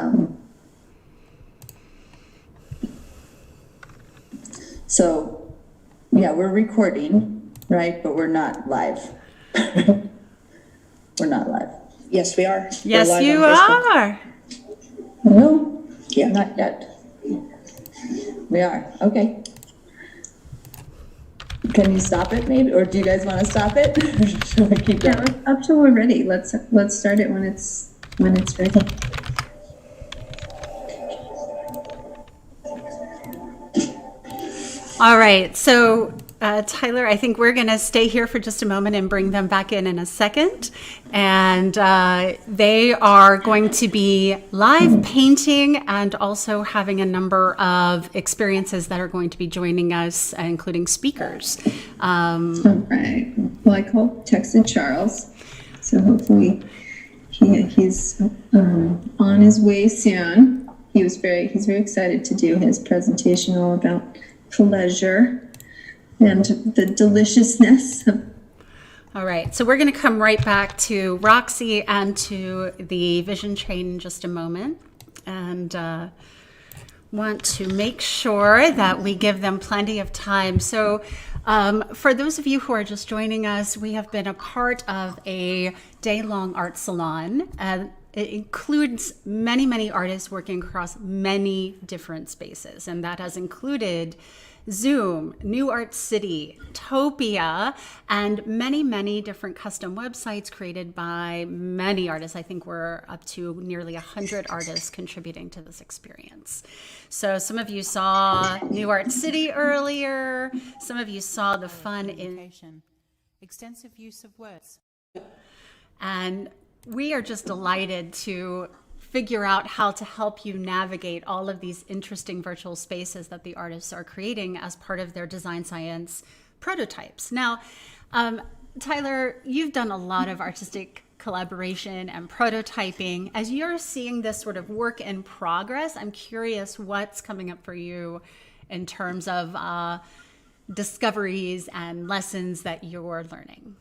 we're recording, right? But we're not live. We're not live. Yes, we are. Yes, you are. No, yeah, not yet. We are. Okay. Can you stop it maybe, or do you guys want to stop it? Or should we keep going? Yeah, up till we're ready. Let's start it when it's ready. All right. So, Tyler, I think we're going to stay here for just a moment and bring them back in a second. And they are going to be live painting and also having a number of experiences that are going to be joining us, including speakers. Right. Well, I texted Charles, so hopefully he's on his way soon. He's very excited to do his presentation all about pleasure and the deliciousness of. All right, so we're going to come right back to Roxi and to the vision train in just a moment, and want to make sure that we give them plenty of time. So for those of you who are just joining us, we have been a part of a day-long art salon. It includes many, many artists working across many different spaces, and that has included Zoom, New Art City, Topia, and many, many different custom websites created by many artists. I think we're up to nearly 100 artists contributing to this experience. So some of you saw New Art City earlier. Some of you saw the fun in extensive use of words. And we are just delighted to figure out how to help you navigate all of these interesting virtual spaces that the artists are creating as part of their design science prototypes. Now, Tyler, you've done a lot of artistic collaboration and prototyping. As you're seeing this sort of work in progress, I'm curious what's coming up for you in terms of discoveries and lessons that you're learning.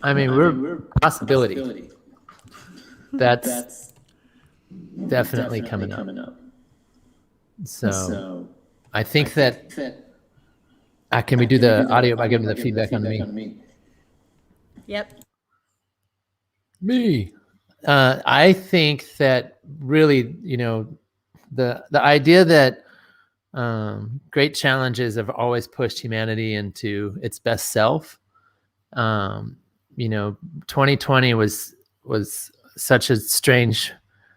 I mean, we're possibility. That's definitely coming up. So I think that can we do the audio by giving the feedback on me? Yep. Me. I think that really, the idea that great challenges have always pushed humanity into its best self. 2020 was such a strange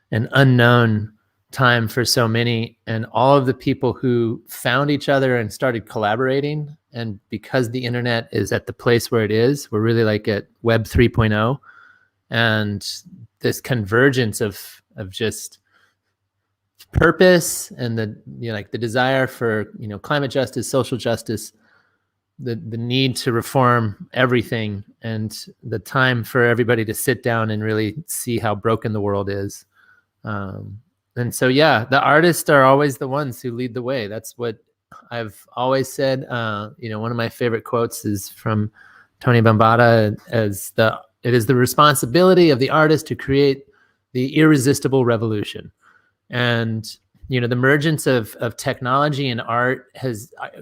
and unknown time for so many, and all of the people who found each other and started collaborating, and because the internet is at the place where it is, we're really like at Web 3.0, and this convergence of just purpose and the desire for climate justice, social justice, the need to reform everything, and the time for everybody to sit down and really see how broken the world is. And so, the artists are always the ones who lead the way. That's what I've always said. One of my favorite quotes is from Tony Bambata, it is the responsibility of the artist to create the irresistible revolution. And, the emergence of technology and art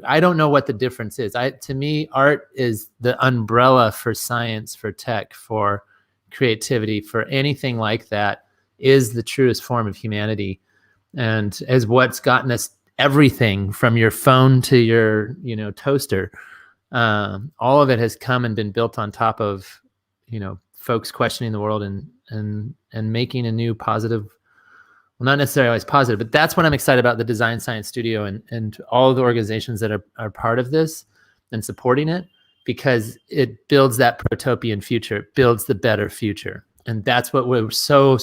I don't know what the difference is. To me, art is the umbrella for science, for tech, for creativity, for anything like that, is the truest form of humanity, and is what's gotten us everything from your phone to your toaster. All of it has come and been built on top of folks questioning the world and making a new positive, well, not necessarily always positive, but that's what I'm excited about the Design Science Studio and all of the organizations that are part of this and supporting it, because it builds that protopian future, it builds the better future. And that's what we're so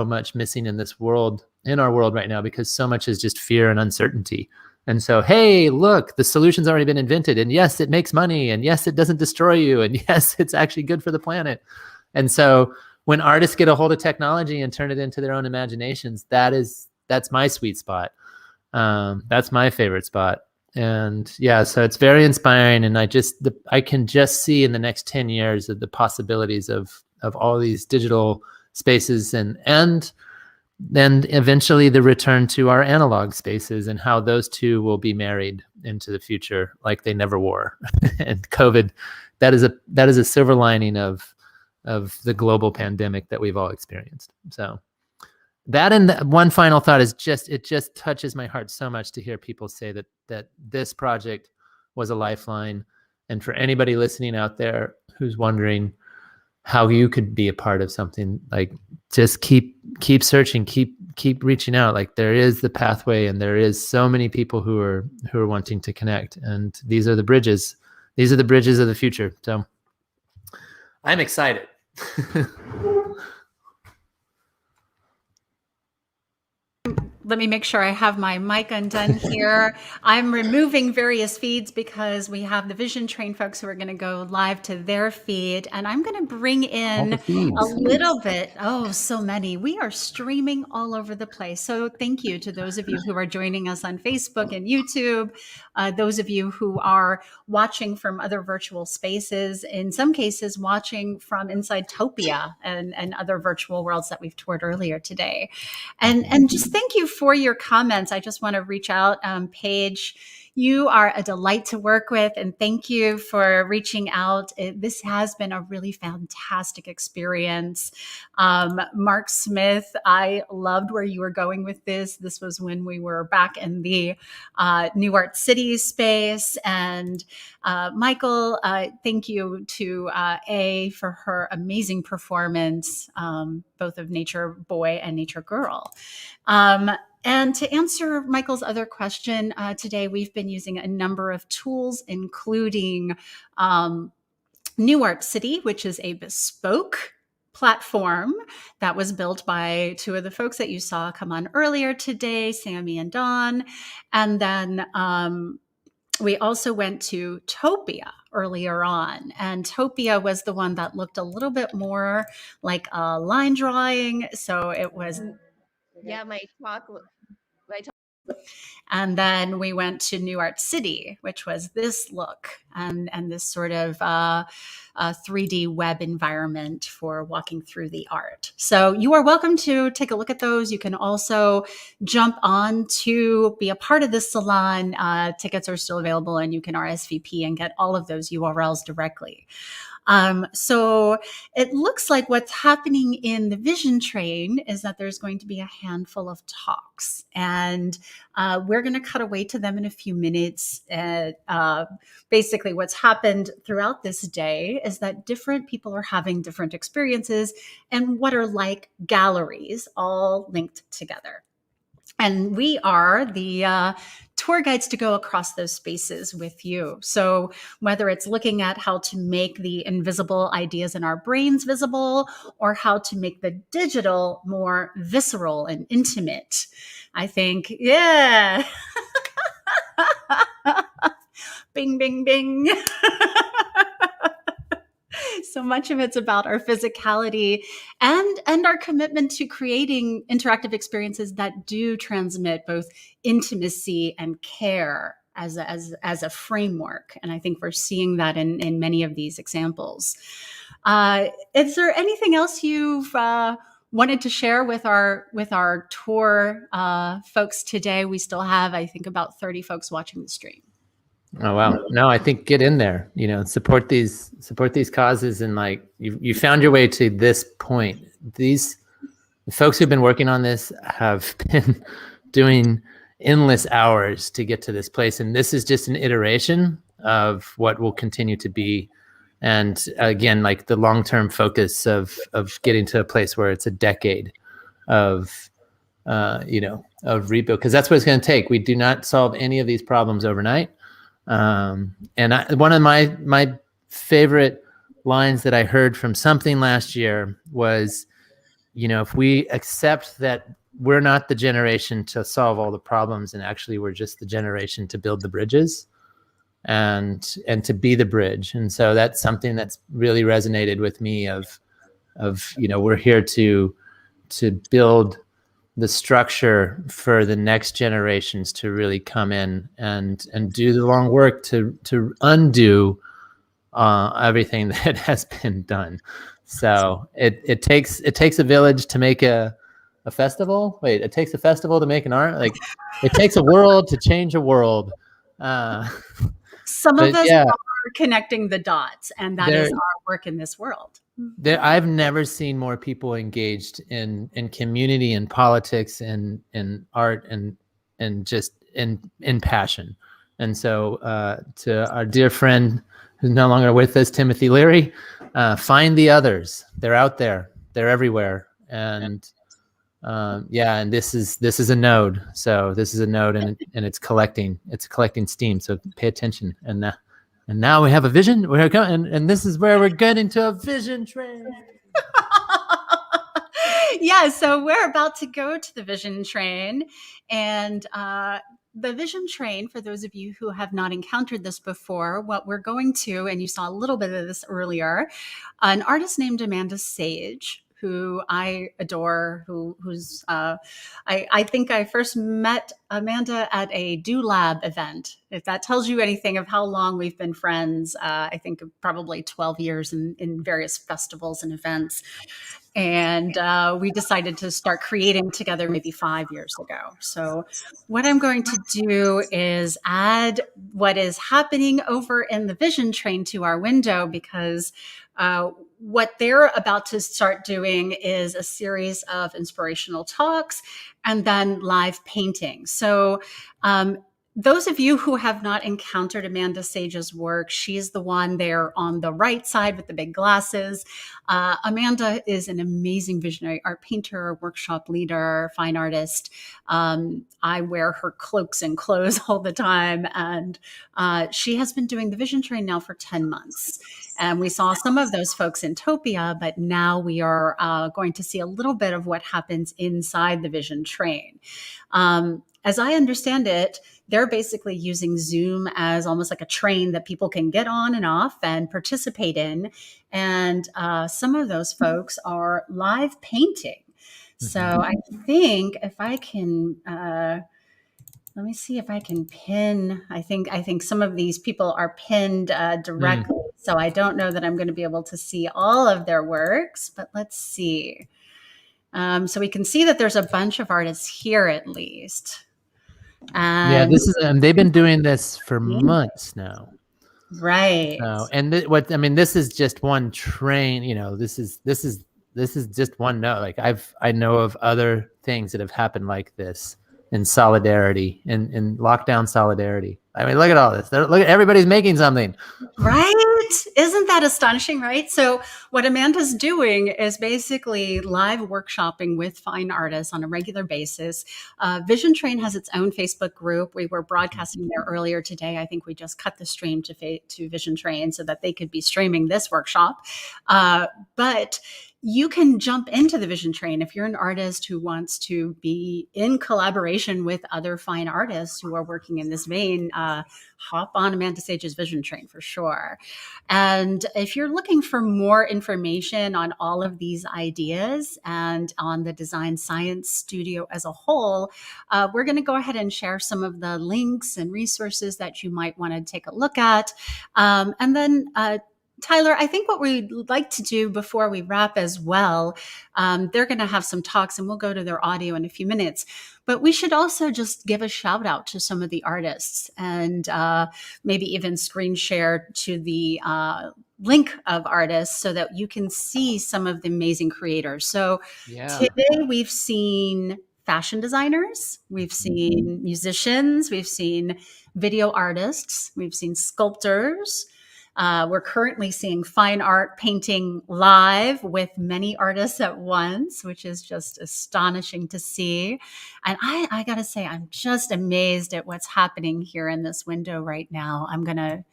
much missing in our world right now, because so much is just fear and uncertainty. And so, hey, look, the solution's already been invented. And yes, it makes money. And yes, it doesn't destroy you. And yes, it's actually good for the planet. And so when artists get a hold of technology and turn it into their own imaginations, that's my sweet spot. That's my favorite spot. And so it's very inspiring. And I can just see in the next 10 years of the possibilities of all these digital spaces and then eventually the return to our analog spaces, and how those two will be married into the future like they never were. And COVID, that is a silver lining of the global pandemic that we've all experienced. So that, and one final thought is it just touches my heart so much to hear people say that this project was a lifeline. And for anybody listening out there who's wondering how you could be a part of something, like, just keep searching, keep reaching out. Like, there is the pathway, and there is so many people who are wanting to connect, and these are the bridges of the future. So I'm excited. let me make sure I have my mic undone here. I'm removing various feeds because we have the Vision Train folks who are going to go live to their feed. And I'm going to bring in a little bit. Oh, so many. We are streaming all over the place. So thank you to those of you who are joining us on Facebook and YouTube, those of you who are watching from other virtual spaces, in some cases watching from inside Topia and other virtual worlds that we've toured earlier today. And just thank you for your comments. I just want to reach out, Paige. You are a delight to work with, and thank you for reaching out. This has been a really fantastic experience. Mark Smith, I loved where you were going with this. This was when we were back in the New Art City space. And Michael, thank you to A for her amazing performance, both of Nature Boy and Nature Girl. And to answer Michael's other question, today we've been using a number of tools, including New Art City, which is a bespoke platform that was built by two of the folks that you saw come on earlier today, Sammy and Dawn. And then we also went to Topia earlier on, and Topia was the one that looked a little bit more like a line drawing. So it was... Yeah, my talk. And then we went to New Art City, which was this look and this sort of 3D web environment for walking through the art. So you are welcome to take a look at those. You can also jump on to be a part of this salon. Tickets are still available, and you can RSVP and get all of those URLs directly. So it looks like what's happening in the Vision Train is that there's going to be a handful of talks, and we're going to cut away to them in a few minutes. Basically, what's happened throughout this day is that different people are having different experiences and what are like galleries all linked together. And we are the tour guides to go across those spaces with you. So whether it's looking at how to make the invisible ideas in our brains visible, or how to make the digital more visceral and intimate, I think, yeah. Bing, bing, bing. So much of it's about our physicality and our commitment to creating interactive experiences that do transmit both intimacy and care as a framework. And I think we're seeing that in many of these examples. Is there anything else you've wanted to share with our tour folks today? We still have, I think, about 30 folks watching the stream. Oh wow! No, I think get in there. Support these causes, and like you found your way to this point. The folks who've been working on this have been doing endless hours to get to this place, and this is just an iteration of what will continue to be. And again, like the long-term focus of getting to a place where it's a decade of rebuild, because that's what it's going to take. We do not solve any of these problems overnight. And one of my favorite lines that I heard from something last year was, if we accept that we're not the generation to solve all the problems, and actually we're just the generation to build the bridges and to be the bridge. And so that's something that's really resonated with me of we're here to build the structure for the next generations to really come in and do the long work to undo everything that has been done. So it takes a village to make a festival. Wait, it takes a festival to make an art. Like it takes a world to change a world. Some of us are connecting the dots, and that is our work in this world. I've never seen more people engaged in community and politics and in art and just in passion. And so to our dear friend who's no longer with us, Timothy Leary, find the others. They're out there. They're everywhere. And and this is a node. So this is a node, and it's collecting steam. So pay attention. And now we have a vision. We're going, and this is where we're getting to a vision train. Yeah, so we're about to go to the Vision Train. And the Vision Train, for those of you who have not encountered this before, what we're going to, and you saw a little bit of this earlier, an artist named Amanda Sage, who I adore, I think I first met Amanda at a Do Lab event. If that tells you anything of how long we've been friends, I think probably 12 years in various festivals and events. And we decided to start creating together maybe 5 years ago. So what I'm going to do is add what is happening over in the Vision Train to our window, because what they're about to start doing is a series of inspirational talks and then live painting. So those of you who have not encountered Amanda Sage's work, she's the one there on the right side with the big glasses. Amanda is an amazing visionary art painter, workshop leader, fine artist. I wear her cloaks and clothes all the time. And she has been doing the Vision Train now for 10 months. And we saw some of those folks in Topia, but now we are going to see a little bit of what happens inside the Vision Train. As I understand it, they're basically using Zoom as almost like a train that people can get on and off and participate in. And some of those folks are live painting. So I think if I can, let me see if I can pin. I think some of these people are pinned directly. So I don't know that I'm going to be able to see all of their works, but let's see. So we can see that there's a bunch of artists here at least. Yeah, this is, and they've been doing this for months now. Right. So, and this is just one train, this is just one note. Like I know of other things that have happened like this in solidarity, in lockdown solidarity. I mean, look at all this. Look at everybody's making something. Right? Isn't that astonishing, right? So what Amanda's doing is basically live workshopping with fine artists on a regular basis. Vision Train has its own Facebook group. We were broadcasting there earlier today. I think we just cut the stream to Vision Train so that they could be streaming this workshop. But you can jump into the Vision Train if you're an artist who wants to be in collaboration with other fine artists who are working in this vein. Hop on Amanda Sage's Vision Train for sure. And if you're looking for more information on all of these ideas and on the Design Science Studio as a whole, we're going to go ahead and share some of the links and resources that you might want to take a look at. And then Tyler, I think what we'd like to do before we wrap as well, they're going to have some talks and we'll go to their audio in a few minutes, but we should also just give a shout out to some of the artists and maybe even screen share to the link of artists so that you can see some of the amazing creators. So today we've seen fashion designers, we've seen musicians, we've seen video artists, we've seen sculptors. We're currently seeing fine art painting live with many artists at once, which is just astonishing to see. And I got to say, I'm just amazed at what's happening here in this window right now. I'm going to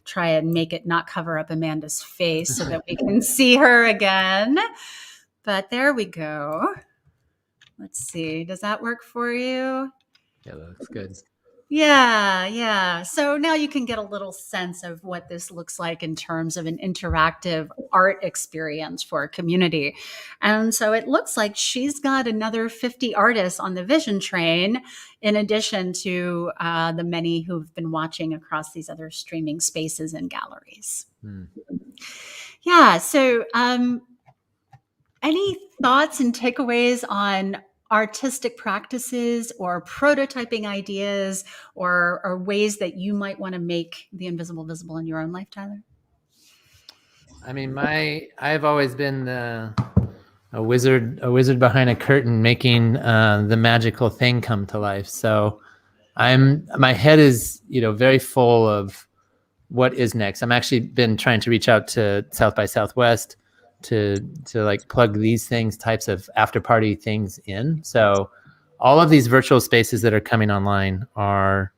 try and make it not cover up Amanda's face so that we can see her again. But there we go. Let's see. Does that work for you? Yeah, that looks good. Yeah. So now you can get a little sense of what this looks like in terms of an interactive art experience for a community. And so it looks like she's got another 50 artists on the Vision Train, in addition to the many who've been watching across these other streaming spaces and galleries. Yeah. So any thoughts and takeaways on artistic practices or prototyping ideas or ways that you might want to make the invisible visible in your own life, Tyler? I mean, I've always been a wizard behind a curtain, making the magical thing come to life. So my head is, very full of what is next. I'm actually been trying to reach out to South by Southwest to like plug these types of after party things in. So all of these virtual spaces that are coming online are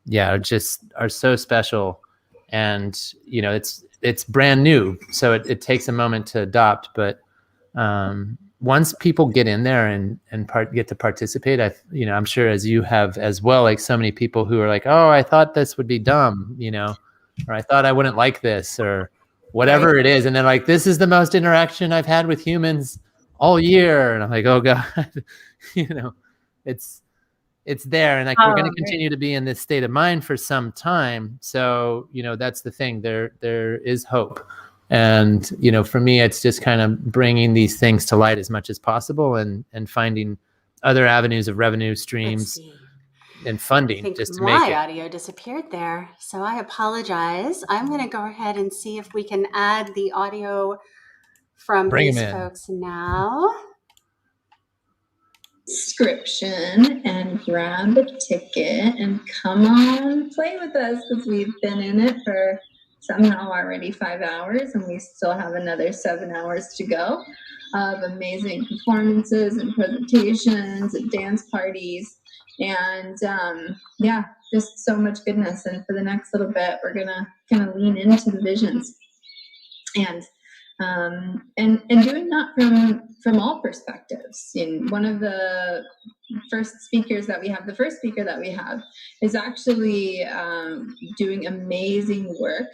so special. And, it's brand new. So it takes a moment to adopt, but once people get in there and get to participate, I'm sure as you have as well, like so many people who are like, oh, I thought this would be dumb, or I thought I wouldn't like this, or whatever it is. And then like, this is the most interaction I've had with humans all year. And I'm like, oh God, it's there. And like, we're going to continue to be in this state of mind for some time. So, that's the thing. There is hope. And, for me, it's just kind of bringing these things to light as much as possible and finding other avenues of revenue streams and funding. I think just to make my it. audio disappeared there, so I apologize. I'm going to go ahead and see if we can add the audio from these folks now. Subscription and grab a ticket and come on play with us, because we've been in it for somehow already 5 hours and we still have another 7 hours to go of amazing performances and presentations and dance parties and just so much goodness. And for the next little bit, we're gonna kind of lean into the visions and doing that from all perspectives. And one of the first speaker that we have is actually doing amazing work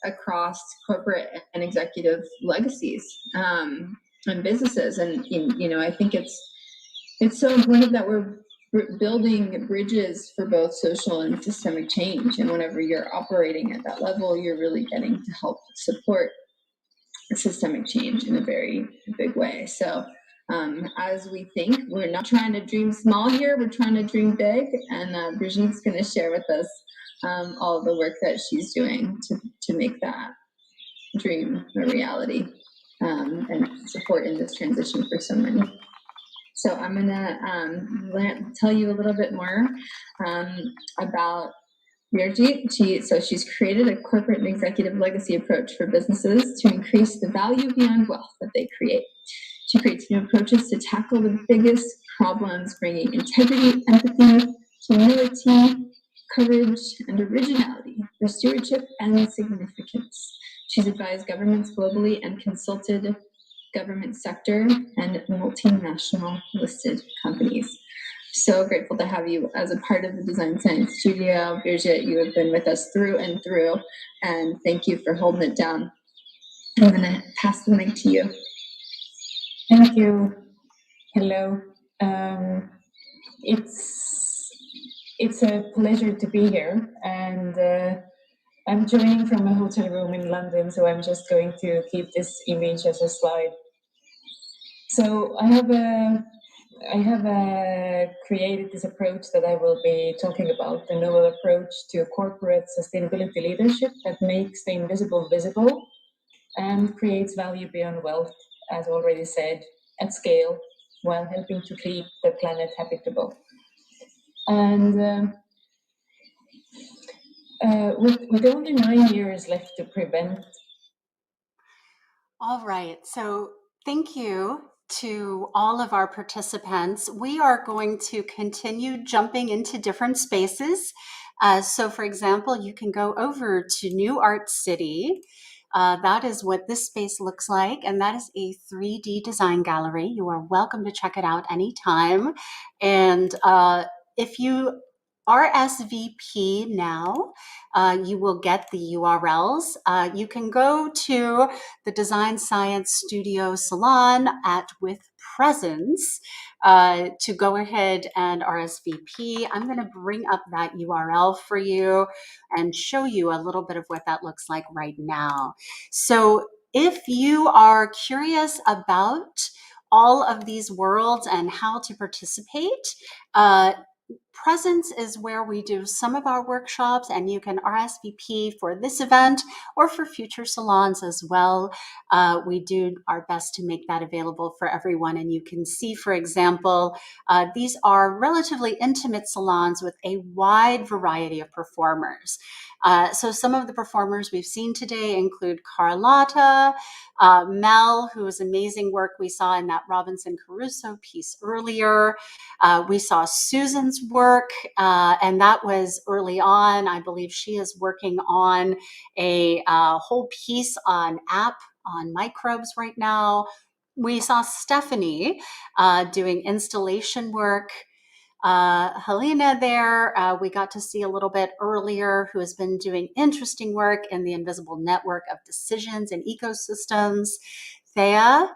across corporate and executive legacies and businesses. And I think it's so important that we're building bridges for both social and systemic change. And whenever you're operating at that level, you're really getting to help support systemic change in a very big way. So as we think, we're not trying to dream small here, we're trying to dream big. And Brigitte's going to share with us all the work that she's doing to make that dream a reality and support in this transition for so many. So I'm going to tell you a little bit more about Emergent. So she's created a corporate and executive legacy approach for businesses to increase the value beyond wealth that they create. She creates new approaches to tackle the biggest problems, bringing integrity, empathy, humility, courage, and originality for stewardship and significance. She's advised governments globally and consulted government sector and multinational listed companies. So grateful to have you as a part of the Design Science Studio. Brigitte, you have been with us through and through, and thank you for holding it down. I'm going to pass the mic to you. Thank you. Hello. It's a pleasure to be here, and I'm joining from a hotel room in London, so I'm just going to keep this image as a slide. So I have created this approach that I will be talking about, the novel approach to corporate sustainability leadership that makes the invisible visible and creates value beyond wealth, as already said, at scale, while helping to keep the planet habitable. And with only 9 years left to prevent. All right, so thank you to all of our participants. We are going to continue jumping into different spaces. So for example, you can go over to New Art City. That is what this space looks like, and that is a 3D design gallery. You are welcome to check it out anytime. And if you RSVP now, you will get the URLs. You can go to the Design Science Studio Salon with Presence to go ahead and RSVP. I'm going to bring up that URL for you and show you a little bit of what that looks like right now. So if you are curious about all of these worlds and how to participate, Presence is where we do some of our workshops, and you can RSVP for this event or for future salons as well. We do our best to make that available for everyone. And you can see, for example, these are relatively intimate salons with a wide variety of performers. So some of the performers we've seen today include Carlotta, Mel, whose amazing work we saw in that Robinson Crusoe piece earlier. We saw Susan's work, and that was early on. I believe she is working on a whole piece on microbes right now. We saw Stephanie doing installation work. Helena there, we got to see a little bit earlier, who has been doing interesting work in the invisible network of decisions and ecosystems. Thea,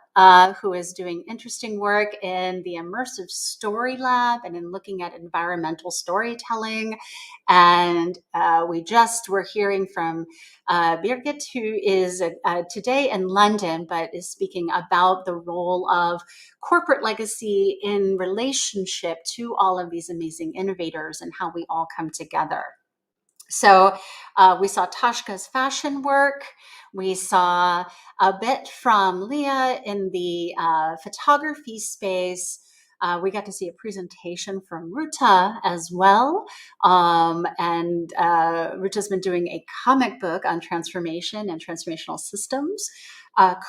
who is doing interesting work in the immersive story lab and in looking at environmental storytelling. And we just were hearing from Birgit, who is today in London, but is speaking about the role of corporate legacy in relationship to all of these amazing innovators and how we all come together. So we saw Tashka's fashion work. We saw a bit from Leah in the photography space. We got to see a presentation from Ruta as well. And Ruta's been doing a comic book on transformation and transformational systems.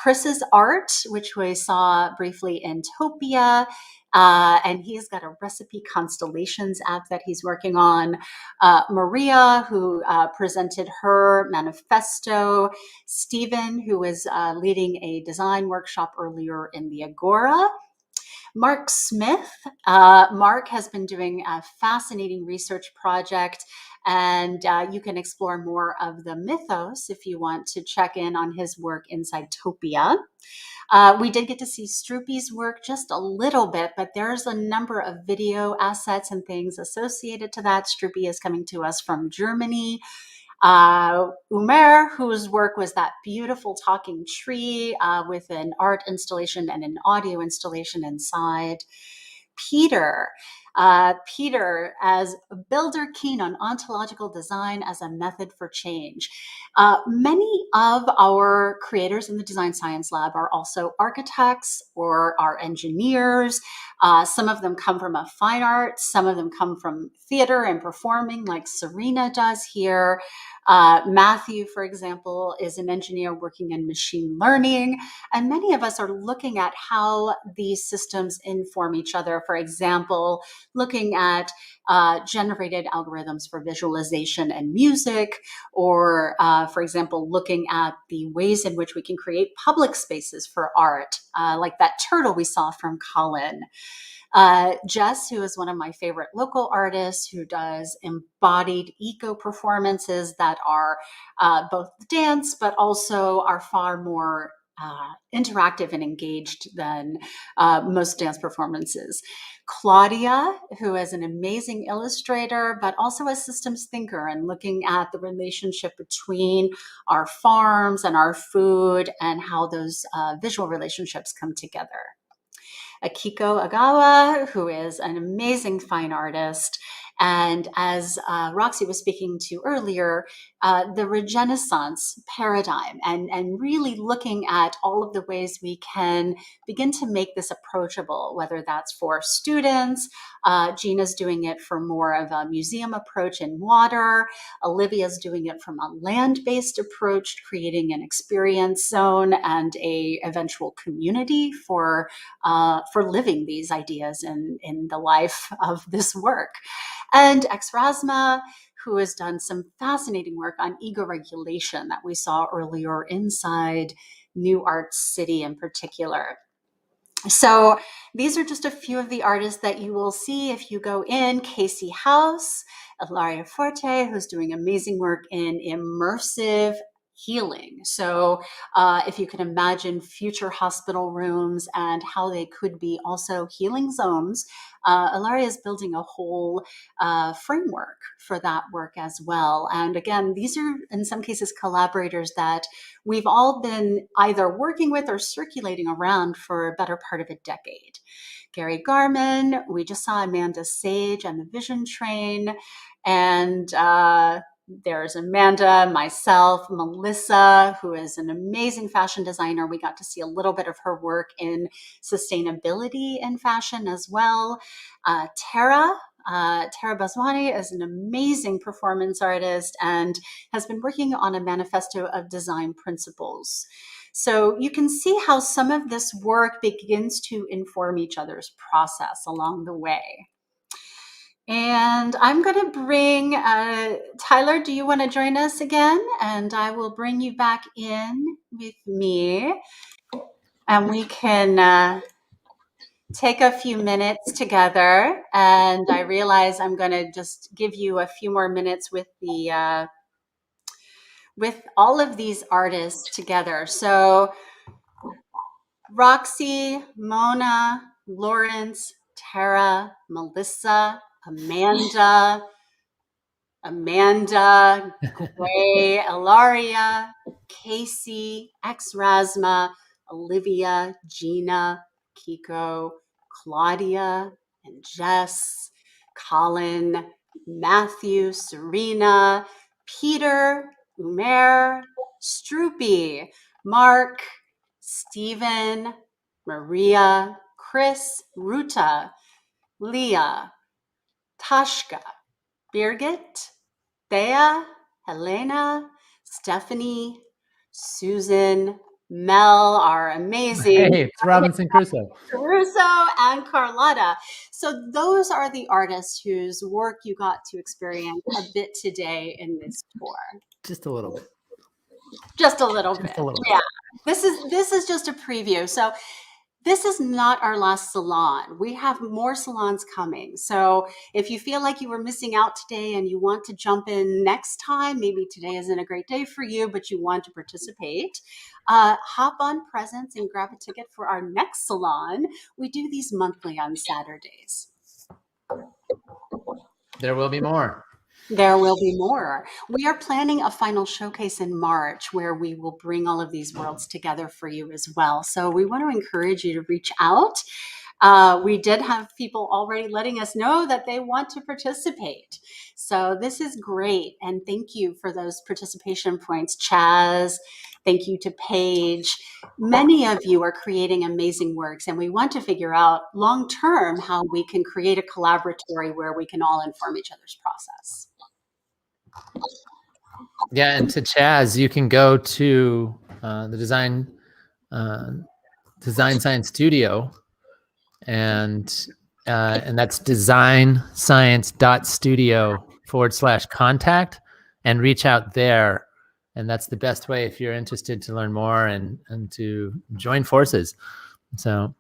Chris's art, which we saw briefly in Topia, and he's got a recipe constellations app that he's working on. Maria, who presented her manifesto. Stephen, who was leading a design workshop earlier in the Agora. Mark Smith. Mark has been doing a fascinating research project, and you can explore more of the mythos if you want to check in on his work inside Topia. We did get to see Strupi's work just a little bit, but there's a number of video assets and things associated to that. Strupi is coming to us from Germany. Umer, whose work was that beautiful talking tree with an art installation and an audio installation inside. Peter. Peter as a builder keen on ontological design as a method for change. Many of our creators in the Design Science Lab are also architects or are engineers. Some of them come from a fine art. Some of them come from theater and performing like Serena does here. Matthew, for example, is an engineer working in machine learning. And many of us are looking at how these systems inform each other. For example, looking at generated algorithms for visualization and music, or for example, looking at the ways in which we can create public spaces for art, like that turtle we saw from Colin. Jess, who is one of my favorite local artists, who does embodied eco performances that are both dance, but also are far more interactive and engaged than most dance performances. Claudia, who is an amazing illustrator, but also a systems thinker and looking at the relationship between our farms and our food and how those visual relationships come together. Akiko Agawa, who is an amazing fine artist. And as Roxi was speaking to earlier, the Regenaissance paradigm and really looking at all of the ways we can begin to make this approachable, whether that's for students. Gina's doing it for more of a museum approach in water. Olivia's doing it from a land-based approach, creating an experience zone and a eventual community for living these ideas in the life of this work. And Exrasma, who has done some fascinating work on ego regulation that we saw earlier inside New Art City in particular. So these are just a few of the artists that you will see if you go in. Casey House, Ilaria Forte, who's doing amazing work in immersive healing. So if you can imagine future hospital rooms and how they could be also healing zones, Ilaria is building a whole framework for that work as well. And again, these are in some cases collaborators that we've all been either working with or circulating around for a better part of a decade. Gary Garman, we just saw Amanda Sage and the Vision Train, and there's Amanda, myself, Melissa, who is an amazing fashion designer. We got to see a little bit of her work in sustainability in fashion as well. Tara Baswani is an amazing performance artist and has been working on a manifesto of design principles. So you can see how some of this work begins to inform each other's process along the way. And I'm going to bring, Tyler, do you want to join us again? And I will bring you back in with me. And we can take a few minutes together. And I realize I'm going to just give you a few more minutes with the with all of these artists together. So Roxi, Mona, Lawrence, Tara, Melissa, Amanda, Gray, Ilaria, Casey, Rasma, Olivia, Gina, Kiko, Claudia, and Jess, Colin, Matthew, Serena, Peter, Umer, Stroopy, Mark, Stephen, Maria, Chris, Ruta, Leah, Tashka, Birgit, Thea, Helena, Stephanie, Susan, Mel, our amazing Hey, it's Robinson Crusoe. Caruso, and Carlotta. So those are the artists whose work you got to experience a bit today in this tour. Just a little bit. Just a little bit. A little bit. Yeah. This is just a preview. So this is not our last salon. We have more salons coming. So if you feel like you were missing out today and you want to jump in next time, maybe today isn't a great day for you, but you want to participate, hop on Presence and grab a ticket for our next salon. We do these monthly on Saturdays. There will be more. There will be more. We are planning a final showcase in March where we will bring all of these worlds together for you as well. So we want to encourage you to reach out. We did have people already letting us know that they want to participate. So this is great. And thank you for those participation points, Chaz. Thank you to Paige. Many of you are creating amazing works, and we want to figure out long-term how we can create a collaboratory where we can all inform each other's process. Yeah, and to Chaz, you can go to the Design Science Studio, and that's designscience.studio/contact, and reach out there. And that's the best way if you're interested to learn more and to join forces. So.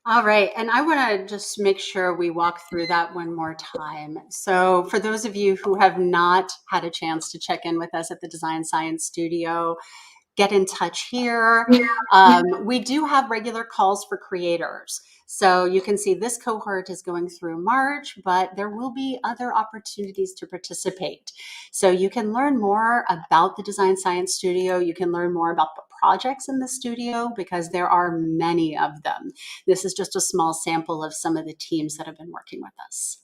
All right, and I want to just make sure we walk through that one more time. So for those of you who have not had a chance to check in with us at the Design Science Studio, get in touch here. We do have regular calls for creators. So you can see this cohort is going through March, but there will be other opportunities to participate. So you can learn more about the Design Science Studio. You can learn more about the projects in the studio because there are many of them. This is just a small sample of some of the teams that have been working with us.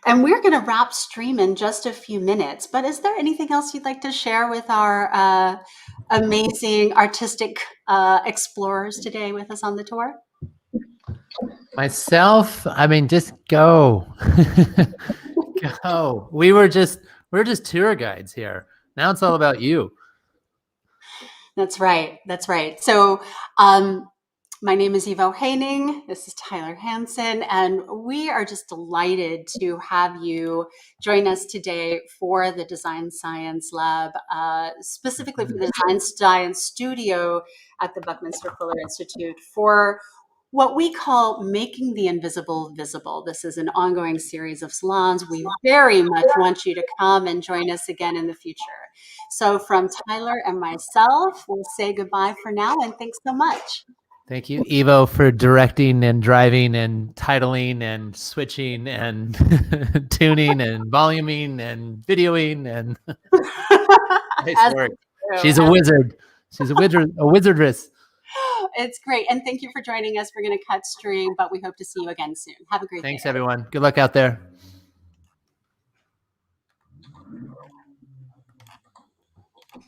And we're going to wrap stream in just a few minutes, but is there anything else you'd like to share with our amazing artistic explorers today with us on the tour? Myself, I mean, just go. Go. We're just tour guides here. Now it's all about you. That's right. That's right. So my name is Ivo Heining. This is Tyler Hansen, and we are just delighted to have you join us today for the Design Science Lab, specifically for the Design Science Studio at the Buckminster Fuller Institute for what we call Making the Invisible Visible. This is an ongoing series of salons. We very much want you to come and join us again in the future. So from Tyler and myself, we'll say goodbye for now, and thanks so much. Thank you, Ivo, for directing and driving and titling and switching and tuning and voluming and videoing and nice work. She's a wizard. She's a wizardress. It's great. And thank you for joining us. We're going to cut stream, but we hope to see you again soon. Have a great day. Thanks, everyone. Good luck out there.